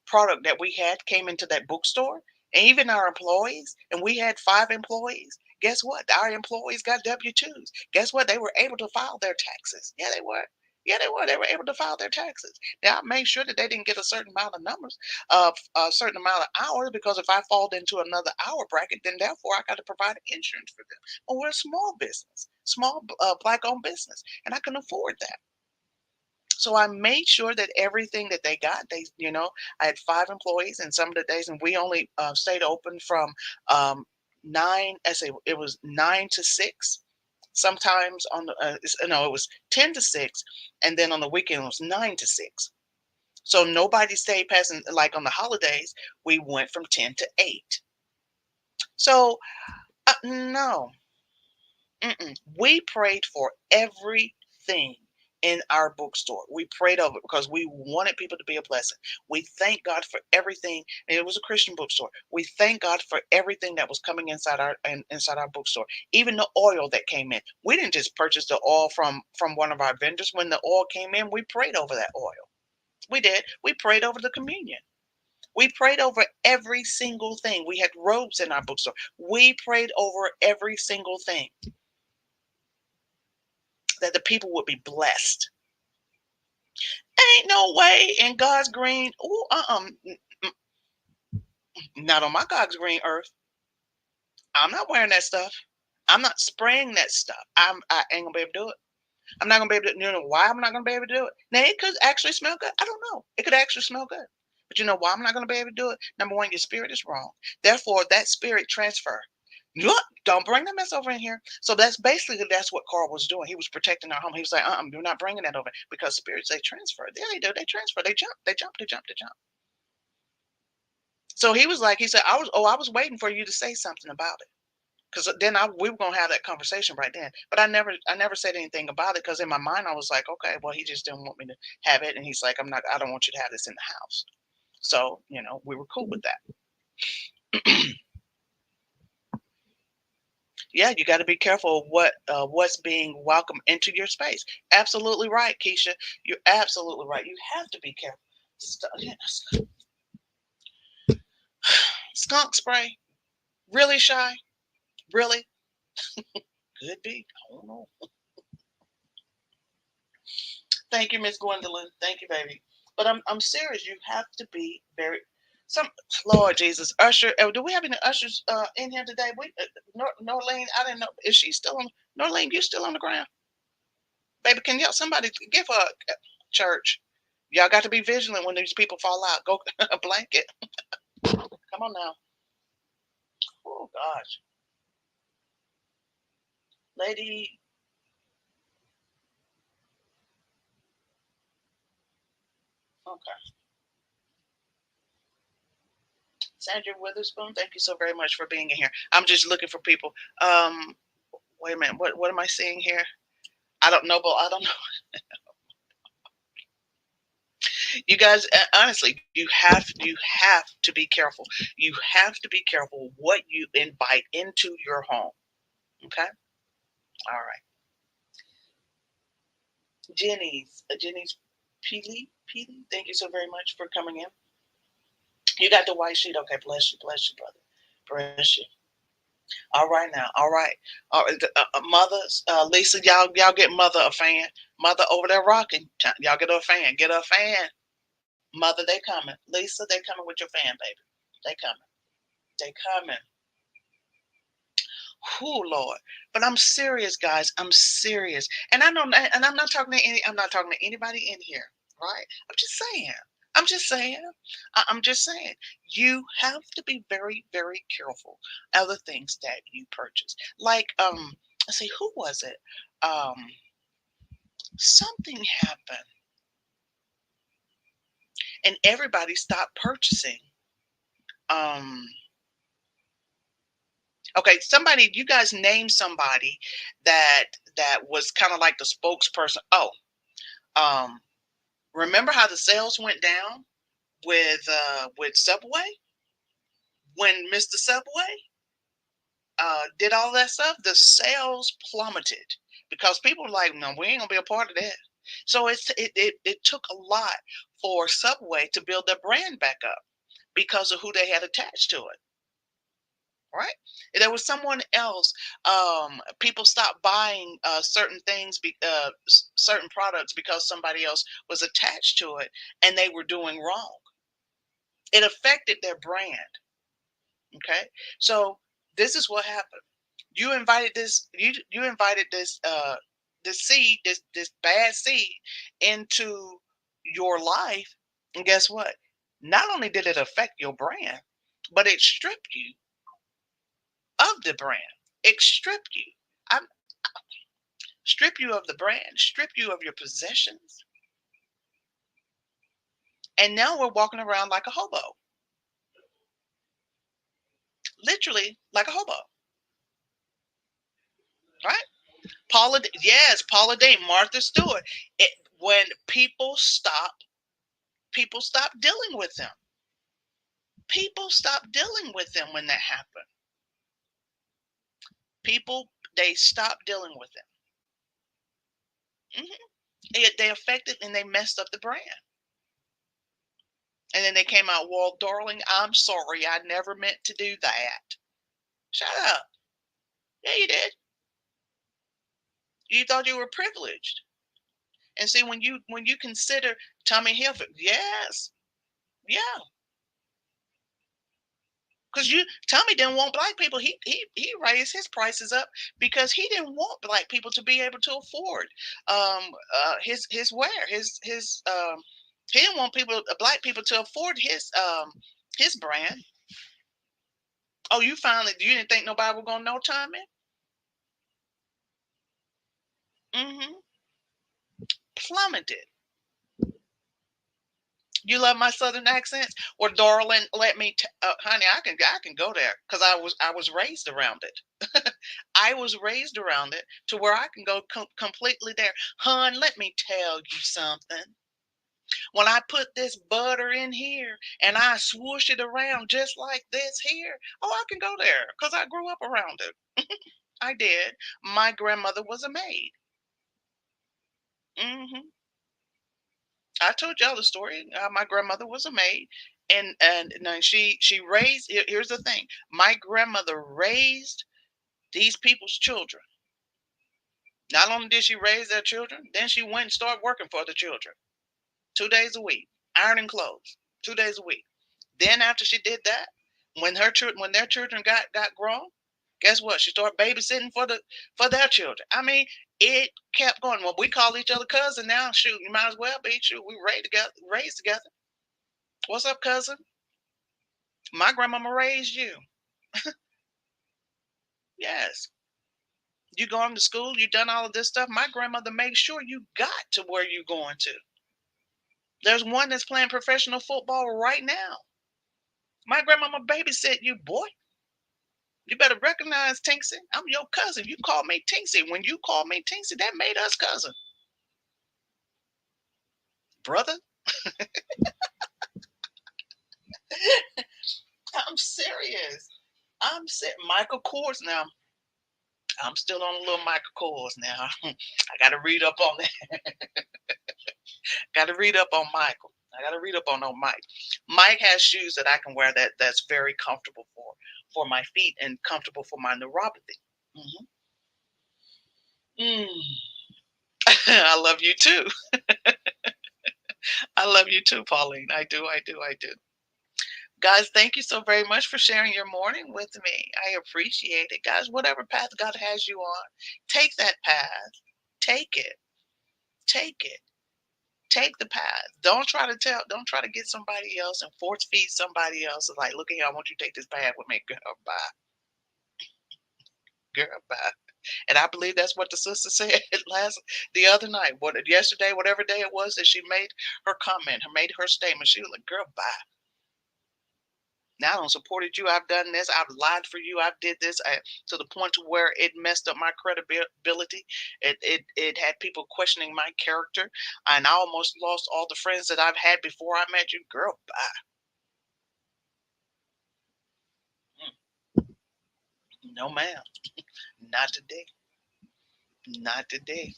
product that we had came into that bookstore, and even our employees, and we had 5 employees. Guess what? Our employees got W-2s. Guess what? They were able to file their taxes. Yeah, they were. Yeah, they were. They were able to file their taxes. Now, I made sure that they didn't get a certain amount of numbers, a certain amount of hours, because if I fall into another hour bracket, then therefore I got to provide insurance for them. Well, we're a small business, small black-owned business, and I can afford that. So I made sure that everything that they got, I had 5 employees, and some of the days, and we only stayed open from nine. I say it was 9 to 6. Sometimes no, it was 10 to 6, and then on the weekend it was 9 to 6. So nobody stayed past, like on the holidays, we went from 10 to 8. So no, we prayed for everything in our bookstore. We prayed over it because we wanted people to be a blessing. We thank God for everything. And it was a Christian bookstore. We thank God for everything that was coming inside our bookstore. Even the oil that came in. We didn't just purchase the oil from one of our vendors. When the oil came in, we prayed over that oil. We did. We prayed over the communion. We prayed over every single thing. We had robes in our bookstore. We prayed over every single thing, that the people would be blessed. Ain't no way in God's green. Ooh, not on my God's green earth. I'm not wearing that stuff. I'm not spraying that stuff. I ain't gonna be able to do it. I'm not gonna be able to. You know why I'm not gonna be able to do it? Now it could actually smell good. I don't know. It could actually smell good. But you know why I'm not gonna be able to do it? Number one, your spirit is wrong. Therefore, that spirit transfer. Look, Don't bring the mess over in here. So that's what Carl was doing. He was protecting our home. He was like, you're not bringing that over because spirits they transfer. Yeah, they do. They transfer. They jump. They jump. They jump. They jump. So he was like, he said, I was waiting for you to say something about it. Because then we were gonna have that conversation right then. But I never said anything about it because in my mind I was like, okay, well he just didn't want me to have it, and he's like, I don't want you to have this in the house. So we were cool with that. Yeah, you got to be careful of what's being welcomed into your space. Absolutely right, Keisha. You're absolutely right. You have to be careful. Yeah, skunk spray, really shy, really could be. I don't know. Thank you, Miss Gwendolyn. Thank you, baby. But I'm serious. You have to be very. Some Lord Jesus, Usher. Do we have any ushers in here today? Norlene. I didn't know. Is she still on? Norlene, you still on the ground, baby? Can y'all somebody give her a church? Y'all got to be vigilant when these people fall out. Go a blanket. Come on now. Oh gosh, lady. Okay, Sandra Witherspoon. Thank you so very much for being in here. I'm just looking for people. Um, Wait a minute. What am I seeing here? I don't know, but I don't know. You guys, honestly, you have to be careful. You have to be careful what you invite into your home. Okay. All right. Jenny's Peely. Thank you so very much for coming in. You got the white sheet. Okay. Bless you, brother. Bless you. All right now. All right. Mothers, Lisa, y'all get mother a fan. Mother over there rocking. Y'all get her a fan. Get her a fan. Mother, they coming. Lisa, they coming with your fan, baby. They coming. They coming. Who, Lord. But I'm serious, guys. I'm serious. And I know, and I'm not talking to anybody in here, right? I'm just saying. I'm just saying. I'm just saying. You have to be very, very careful of the things that you purchase. Like, let's see, who was it? Um, Something happened and everybody stopped purchasing. Um, Okay, somebody, you guys name somebody that was kind of like the spokesperson. Oh, um, remember how the sales went down with Subway when Mr. Subway did all that stuff? The sales plummeted because people were like, no, we ain't gonna be a part of that. So it took a lot for Subway to build their brand back up because of who they had attached to it. Right? There was someone else. People stopped buying certain things, certain products because somebody else was attached to it, and they were doing wrong. It affected their brand. Okay, so this is what happened. You invited this. You invited this seed, this bad seed, into your life, and guess what? Not only did it affect your brand, but it stripped you of the brand. It stripped you. I strip you of the brand, strip you of your possessions, and now we're walking around like a hobo, literally like a hobo, right? Yes, Paula Deen, Martha Stewart. It, when people stop dealing with them. People stop dealing with them when that happened. People they stop dealing with them. They affected and they messed up the brand. And then they came out, well, darling, I'm sorry. I never meant to do that. Shut up. Yeah, you did. You thought you were privileged. And see, when you consider Tommy Hilfiger, yes, yeah, because you Tommy didn't want black people. He raised his prices up because he didn't want black people to be able to afford his wear he didn't want black people to afford his brand. Oh, you finally, you didn't think nobody was gonna know timing? Mm-hmm. Plummeted. You love my southern accents? Or darling, let me honey, I can go there because I was raised around it. I was raised around it to where I can go completely there. Hun, let me tell you something. When I put this butter in here and I swoosh it around just like this here, oh, I can go there because I grew up around it. I did. My grandmother was a maid. Hmm. I told y'all the story. My grandmother was a maid, and no, she raised. Here's the thing: my grandmother raised these people's children. Not only did she raise their children, then she went and started working for the children 2 days a week, ironing clothes 2 days a week. Then after she did that, when their children got grown, guess what? She started babysitting for their children. I mean, it kept going. Well, we call each other cousin now. Shoot, you might as well be. Shoot, we raised together. What's up, cousin? My grandmama raised you. Yes. You going to school, you done all of this stuff. My grandmother made sure you got to where you going to. There's one that's playing professional football right now. My grandmama babysit you, boy. You better recognize Tinksy. I'm your cousin. You call me Tinksy. When you call me Tinksy, that made us cousin. Brother, I'm serious. Michael Kors now. I'm still on a little Michael Kors now. I got to read up on that. Got to read up on Michael. I got to read up on old Mike. Mike has shoes that I can wear that's very comfortable for my feet and comfortable for my neuropathy. Hmm. Mm. I love you too. I love you too, Pauline. I do. I do. I do. Guys, thank you so very much for sharing your morning with me. I appreciate it. Guys, whatever path God has you on, take that path. Take it. Take it. Take the path. Don't try to get somebody else and force feed somebody else. Like, look at here, I want you to take this path with me. Girl, bye. Girl, bye. And I believe that's what the sister said the other night. Yesterday, whatever day it was that she made her comment, made her statement. She was like, girl, bye. Now I don't supported you. I've done this. I've lied for you. I've did this to the point to where it messed up my credibility. It had people questioning my character, and I almost lost all the friends that I've had before I met you. Girl, bye. No, ma'am. Not today. Not today.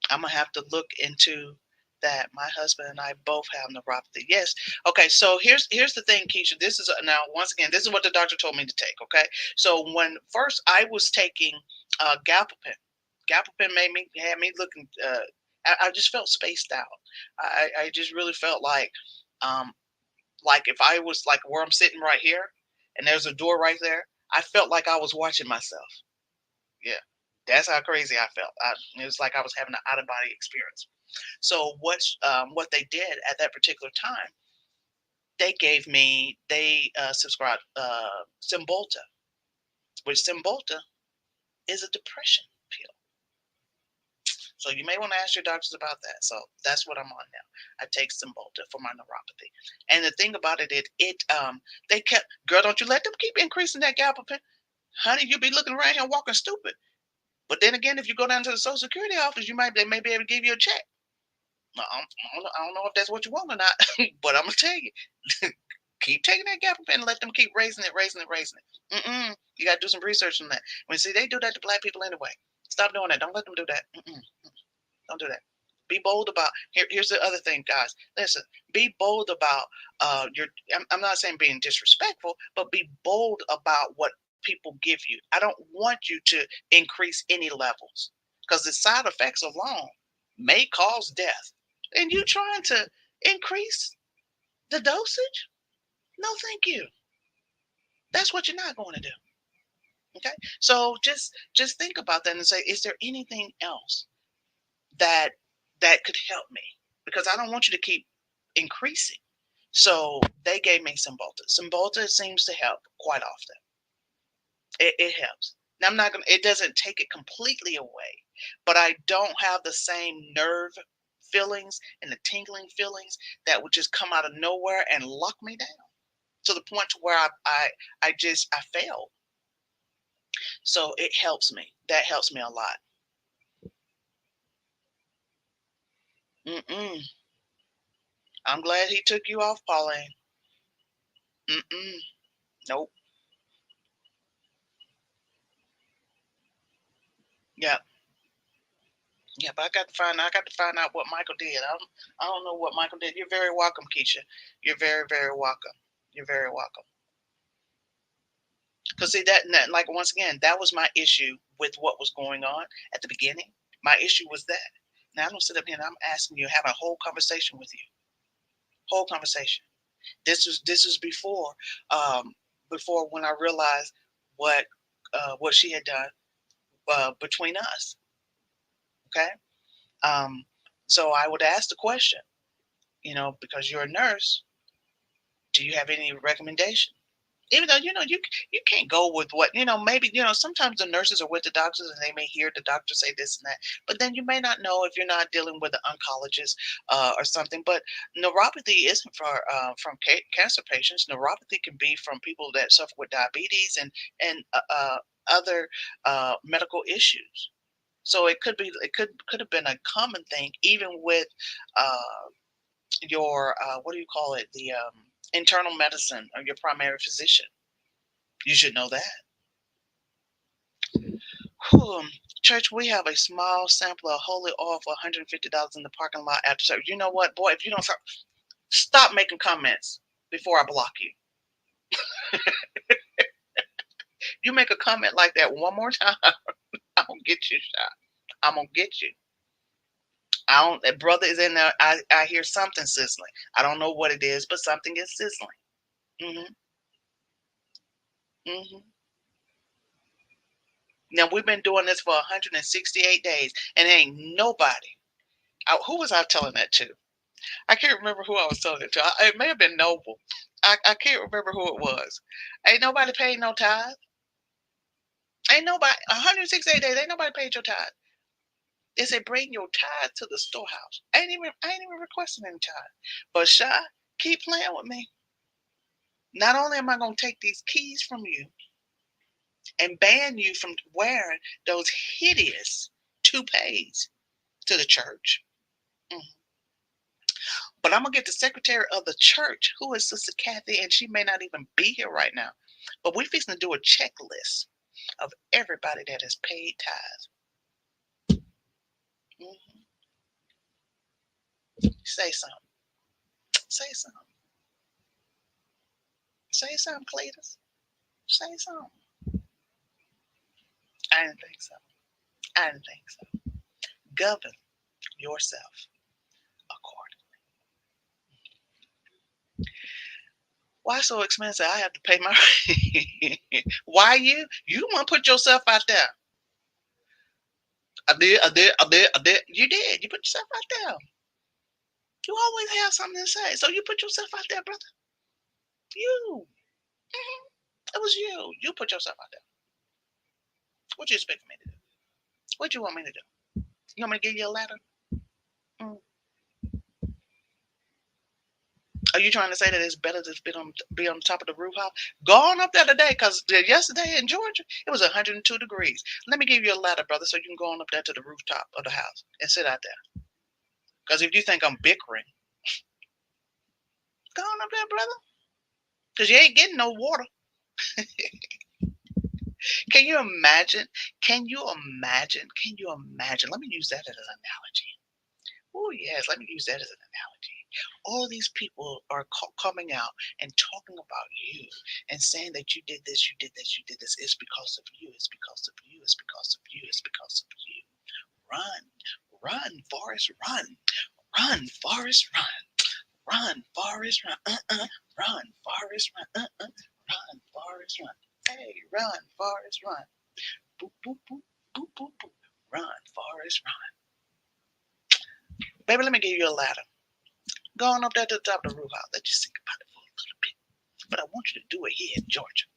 I'm gonna have to look into that. My husband and I both have neuropathy. Yes. Okay. So here's the thing, Keisha. This is now once again. This is what the doctor told me to take. Okay. So when first I was taking Gabapen, Gabapen had me looking. I just felt spaced out. I just really felt um, like if I was like where I'm sitting right here, and there's a door right there. I felt like I was watching myself. Yeah, that's how crazy I felt. It was like I was having an out of body experience. So what they did at that particular time, they subscribed Cymbalta, which Cymbalta is a depression pill. So you may want to ask your doctors about that. So that's what I'm on now. I take Cymbalta for my neuropathy. And the thing about it, they kept, girl, don't you let them keep increasing that gabapentin, honey. You be looking around here walking stupid. But then again, if you go down to the Social Security office, they may be able to give you a check. I don't know if that's what you want or not, but I'm gonna tell you, keep taking that gap and let them keep raising it, raising it, raising it. You got to do some research on that. When see they do that to black people anyway. Stop doing that. Don't let them do that. Don't do that. Be bold about here's the other thing, guys. Listen, be bold about your. I'm not saying being disrespectful, but be bold about what people give you. I don't want you to increase any levels because the side effects alone may cause death. And you trying to increase the dosage? No, thank you. That's what you're not going to do. Okay. So just think about that and say, is there anything else that that could help me? Because I don't want you to keep increasing. So they gave me Cymbalta. Cymbalta seems to help quite often. It helps. Now I'm not gonna. It doesn't take it completely away, but I don't have the same nerve feelings and the tingling feelings that would just come out of nowhere and lock me down to the point to where I fail. So it helps me. That helps me a lot. Mm-mm. I'm glad he took you off, Pauline. Mm-mm. Nope. Yeah. Yeah, but I got to find out what Michael did. I don't know what Michael did. You're very welcome, Keisha. You're very, very welcome. You're very welcome. Because see like once again, that was my issue with what was going on at the beginning. My issue was that. Now I don't sit up here and I'm asking you, having a whole conversation with you, whole conversation. This was before when I realized what what she had done between us. Okay, um, so I would ask the question, because you're a nurse, do you have any recommendation? Even though you can't go with what maybe sometimes the nurses are with the doctors and they may hear the doctor say this and that, but then you may not know if you're not dealing with an oncologist or something. But neuropathy isn't from cancer patients. Neuropathy can be from people that suffer with diabetes and other medical issues. So it could have been a common thing even with uh, your what do you call it, the internal medicine or your primary physician. You should know that. Whew. Church, we have a small sample of holy oil for $150 in the parking lot after service. You know what, boy? If you don't stop making comments before I block you. You make a comment like that one more time, I'm gonna get you shot. I'm gonna get you. I don't. That brother is in there. I hear something sizzling. I don't know what it is, but something is sizzling. Hmm. Hmm. Now we've been doing this for 168 days, and ain't nobody. Who was I telling that to? I can't remember who I was telling it to. It may have been Noble. I can't remember who it was. Ain't nobody paid no tithe. Ain't nobody 168 days. Ain't nobody paid your tithe. They said bring your tithe to the storehouse. I ain't even requesting any tithe. But Shy, keep playing with me. Not only am I gonna take these keys from you and ban you from wearing those hideous toupees to the church. Mhm. But I'm gonna get the secretary of the church, who is Sister Kathy, and she may not even be here right now. But we fixing to do a checklist of everybody that has paid tithes. Mhm. Say something. Say something. Say something, Cletus. Say something. I didn't think so. I didn't think so. Govern yourself accordingly. Why so expensive? I have to pay my rent. Why you? You want to put yourself out there? I did. I did. I did. I did. You did. You put yourself out there. You always have something to say. So you put yourself out there, brother. You. Mhm. It was you. You put yourself out there. What you expect me to do? What you want me to do? You want me to give you a letter? Mm. Are you trying to say that it's better to be on the top of the rooftop? Go on up there today, because yesterday in Georgia it was 102 degrees. Let me give you a ladder, brother, so you can go on up there to the rooftop of the house and sit out there. Because if you think I'm bickering, go on up there, brother. Because you ain't getting no water. Can you imagine? Can you imagine? Can you imagine? Let me use that as an analogy. Oh, yes, let me use that as an analogy. All these people are coming out and talking about you and saying that you did this, you did this, you did this. It's because of you. It's because of you. It's because of you. It's because of you. Run, run, Forrest, run, run, Forrest, run, run, Forrest, run, run, Forrest, run, run, Forrest, run. Hey, run, Forrest, run. Boop, boop, boop, boop, boop, boop. Run, Forrest, run. Baby, let me give you a ladder. Going up there to the top of the roof house. Let's just think about it for a little bit. But I want you to do it here in Georgia.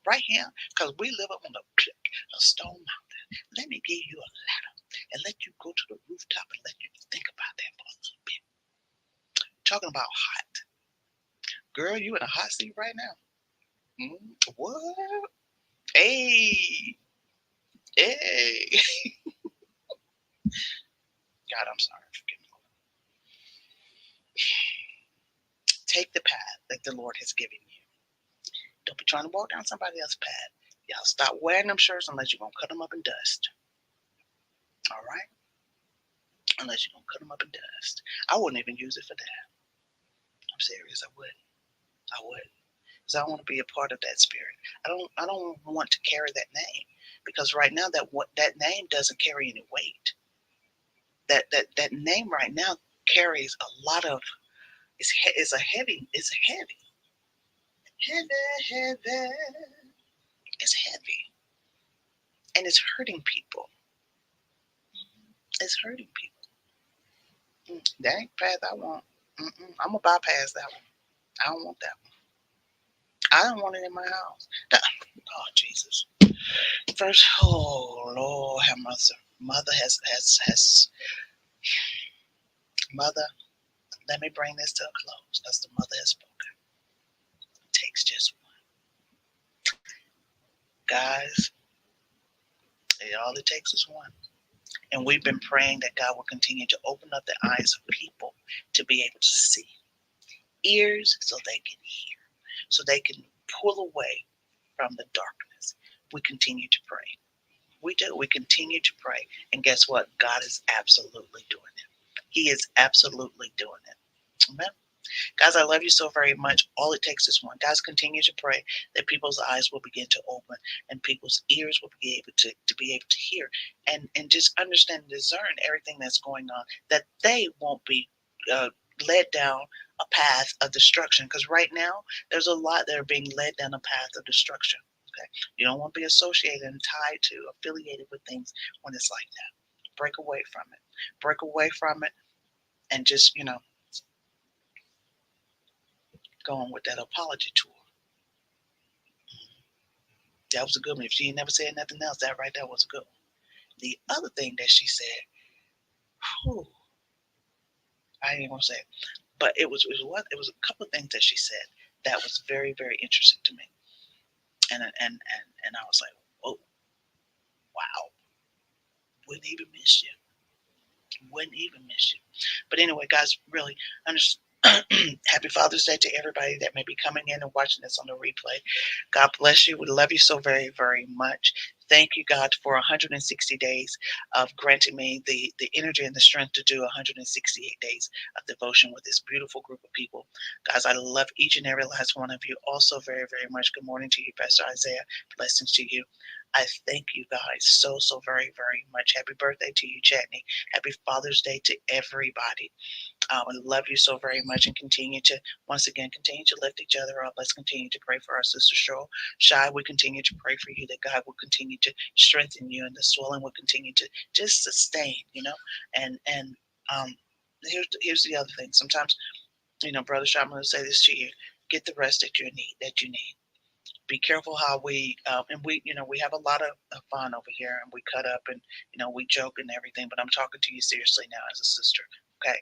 Right here, because we live up on the peak of Stone Mountain. Let me give you a ladder and let you go to the rooftop and let you think about that for a little bit. Talking about hot. Girl, you in a hot seat right now. What? Hey. Hey. God, I'm sorry. Forgive me. Take the path that the Lord has given you. Don't be trying to walk down somebody else's path. Y'all stop wearing them shirts unless you're going to cut them up in dust. All right? Unless you're going to cut them up in dust. I wouldn't even use it for that. I'm serious. I wouldn't. I wouldn't. Because I want to be a part of that spirit. I don't want to carry that name. Because right now that name doesn't carry any weight. That name right now carries a lot of it's heavy. It's heavy. It's heavy. And it's hurting people. It's hurting people. That ain't the path I want. I'm gonna bypass that one. I don't want that one. I don't want it in my house. Oh Jesus! First, oh Lord, have mercy. Mother has. Mother, let me bring this to a close. That's the mother has spoken. It takes just one, guys. All it takes is one. And we've been praying that God will continue to open up the eyes of people to be able to see, ears so they can hear, so they can pull away from the darkness. We continue to pray. We do. We continue to pray. And guess what? God is absolutely doing it. He is absolutely doing it. Amen. Guys, I love you so very much. All it takes is one. Guys, continue to pray that people's eyes will begin to open and people's ears will be able to be able to hear and just understand and discern everything that's going on, that they won't be led down a path of destruction. Because right now, there's a lot that are being led down a path of destruction. Okay, you don't want to be associated and tied to, affiliated with things when it's like that. Break away from it. Break away from it, and just go on with that apology tour. That was a good one. If she ain't never said nothing else, that right there was a good one. The other thing that she said, whew, I ain't even gonna say it, but it was a couple of things that she said that was very, very interesting to me. And I was like, oh wow, wouldn't even miss you. Wouldn't even miss you. But anyway, guys, really understand. Happy Father's Day to everybody that may be coming in and watching this on the replay. God bless you. We love you so very, very much. Thank you, God, for 160 days of granting me the energy and the strength to do 168 days of devotion with this beautiful group of people. Guys, I love each and every last one of you also very, very much. Good morning to you, Pastor Isaiah. Blessings to you. I thank you guys so, so very, very much. Happy birthday to you, Chatney. Happy Father's Day to everybody. I love you so very much and continue to, once again, continue to lift each other up. Let's continue to pray for our sister Shy. We continue to pray for you that God will continue to strengthen you and the swelling will continue to just sustain, and here's the other thing. Sometimes, Brother Shy, I'm going to say this to you. Get the rest that you need. Be careful how and we have a lot of fun over here and we cut up and, we joke and everything, but I'm talking to you seriously now as a sister. Okay.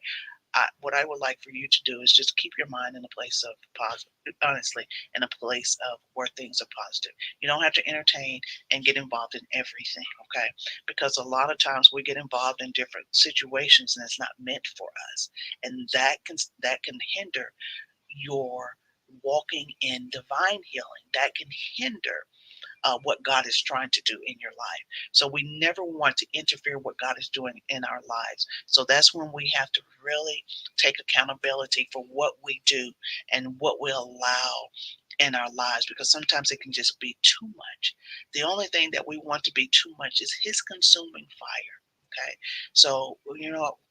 What I would like for you to do is just keep your mind in a place of positive, honestly, in a place of where things are positive. You don't have to entertain and get involved in everything, okay? Because a lot of times we get involved in different situations and it's not meant for us, and that can hinder your walking in divine healing. That can hinder what God is trying to do in your life. So we never want to interfere what God is doing in our lives. So that's when we have to really take accountability for what we do and what we allow in our lives, because sometimes it can just be too much. The only thing that we want to be too much is his consuming fire. Okay. So,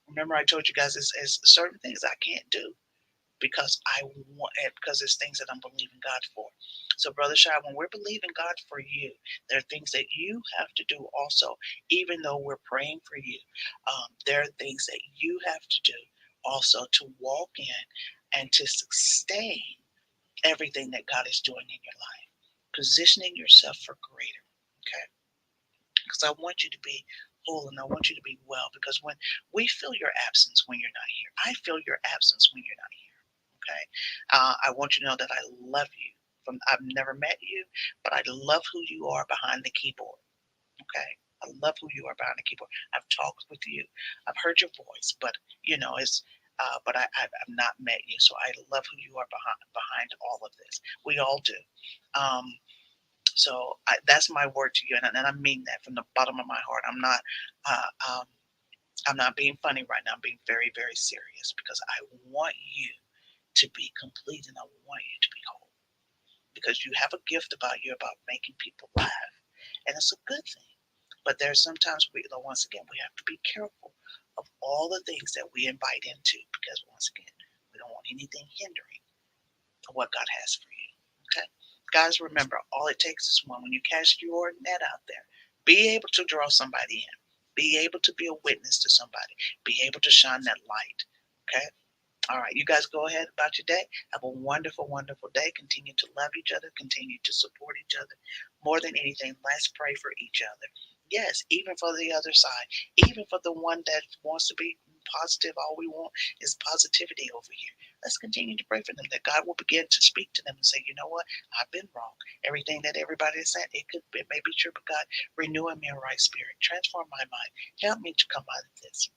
remember I told you guys there's certain things I can't do because because there's things that I'm believing God for. So, Brother Shy, when we're believing God for you, there are things that you have to do also, even though we're praying for you. There are things that you have to do also to walk in and to sustain everything that God is doing in your life, positioning yourself for greater. Okay, because I want you to be whole and I want you to be well. Because when we feel your absence when you're not here, I feel your absence when you're not here. Okay, I want you to know that I love you. I've never met you, but I love who you are behind the keyboard. Okay, I love who you are behind the keyboard. I've talked with you. I've heard your voice, but it's. But I've not met you, so I love who you are behind all of this. We all do. Um, so that's my word to you, and I mean that from the bottom of my heart. Uh, um, I'm not being funny right now. I'm being very, very serious because I want you to be complete, and I want you to be whole because you have a gift about you about making people laugh, and it's a good thing. But there's sometimes once again, we have to be careful of all the things that we invite into because once again, we don't want anything hindering what God has for you. Okay, guys, remember, all it takes is one. When you cast your net out there, be able to draw somebody in, be able to be a witness to somebody, be able to shine that light. Okay. All right, you guys go ahead about your day. Have a wonderful, wonderful day. Continue to love each other. Continue to support each other. More than anything, let's pray for each other. Yes, even for the other side, even for the one that wants to be positive. All we want is positivity over here. Let's continue to pray for them that God will begin to speak to them and say, you know what, I've been wrong. Everything that everybody is saying, it may be true, but God, renew in me a right spirit. Transform my mind. Help me to come out of this.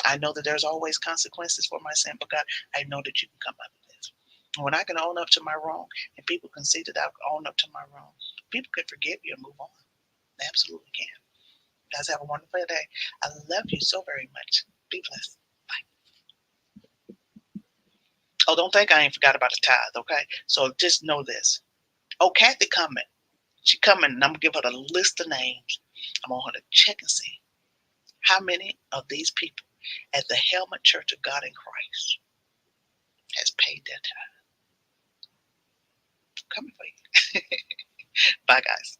I know that there's always consequences for my sin, but God, I know that you can come out of this. When I can own up to my wrong and people can see that I've owned up to my wrong, people can forgive you and move on. They absolutely can. Guys, have a wonderful day. I love you so very much. Be blessed. Oh, don't think I ain't forgot about the tithe, okay? So just know this. Oh, Kathy coming. She coming, and I'm going to give her the list of names. I want her to check and see how many of these people at the Helmet Church of God in Christ has paid their tithe. Coming for you. Bye, guys.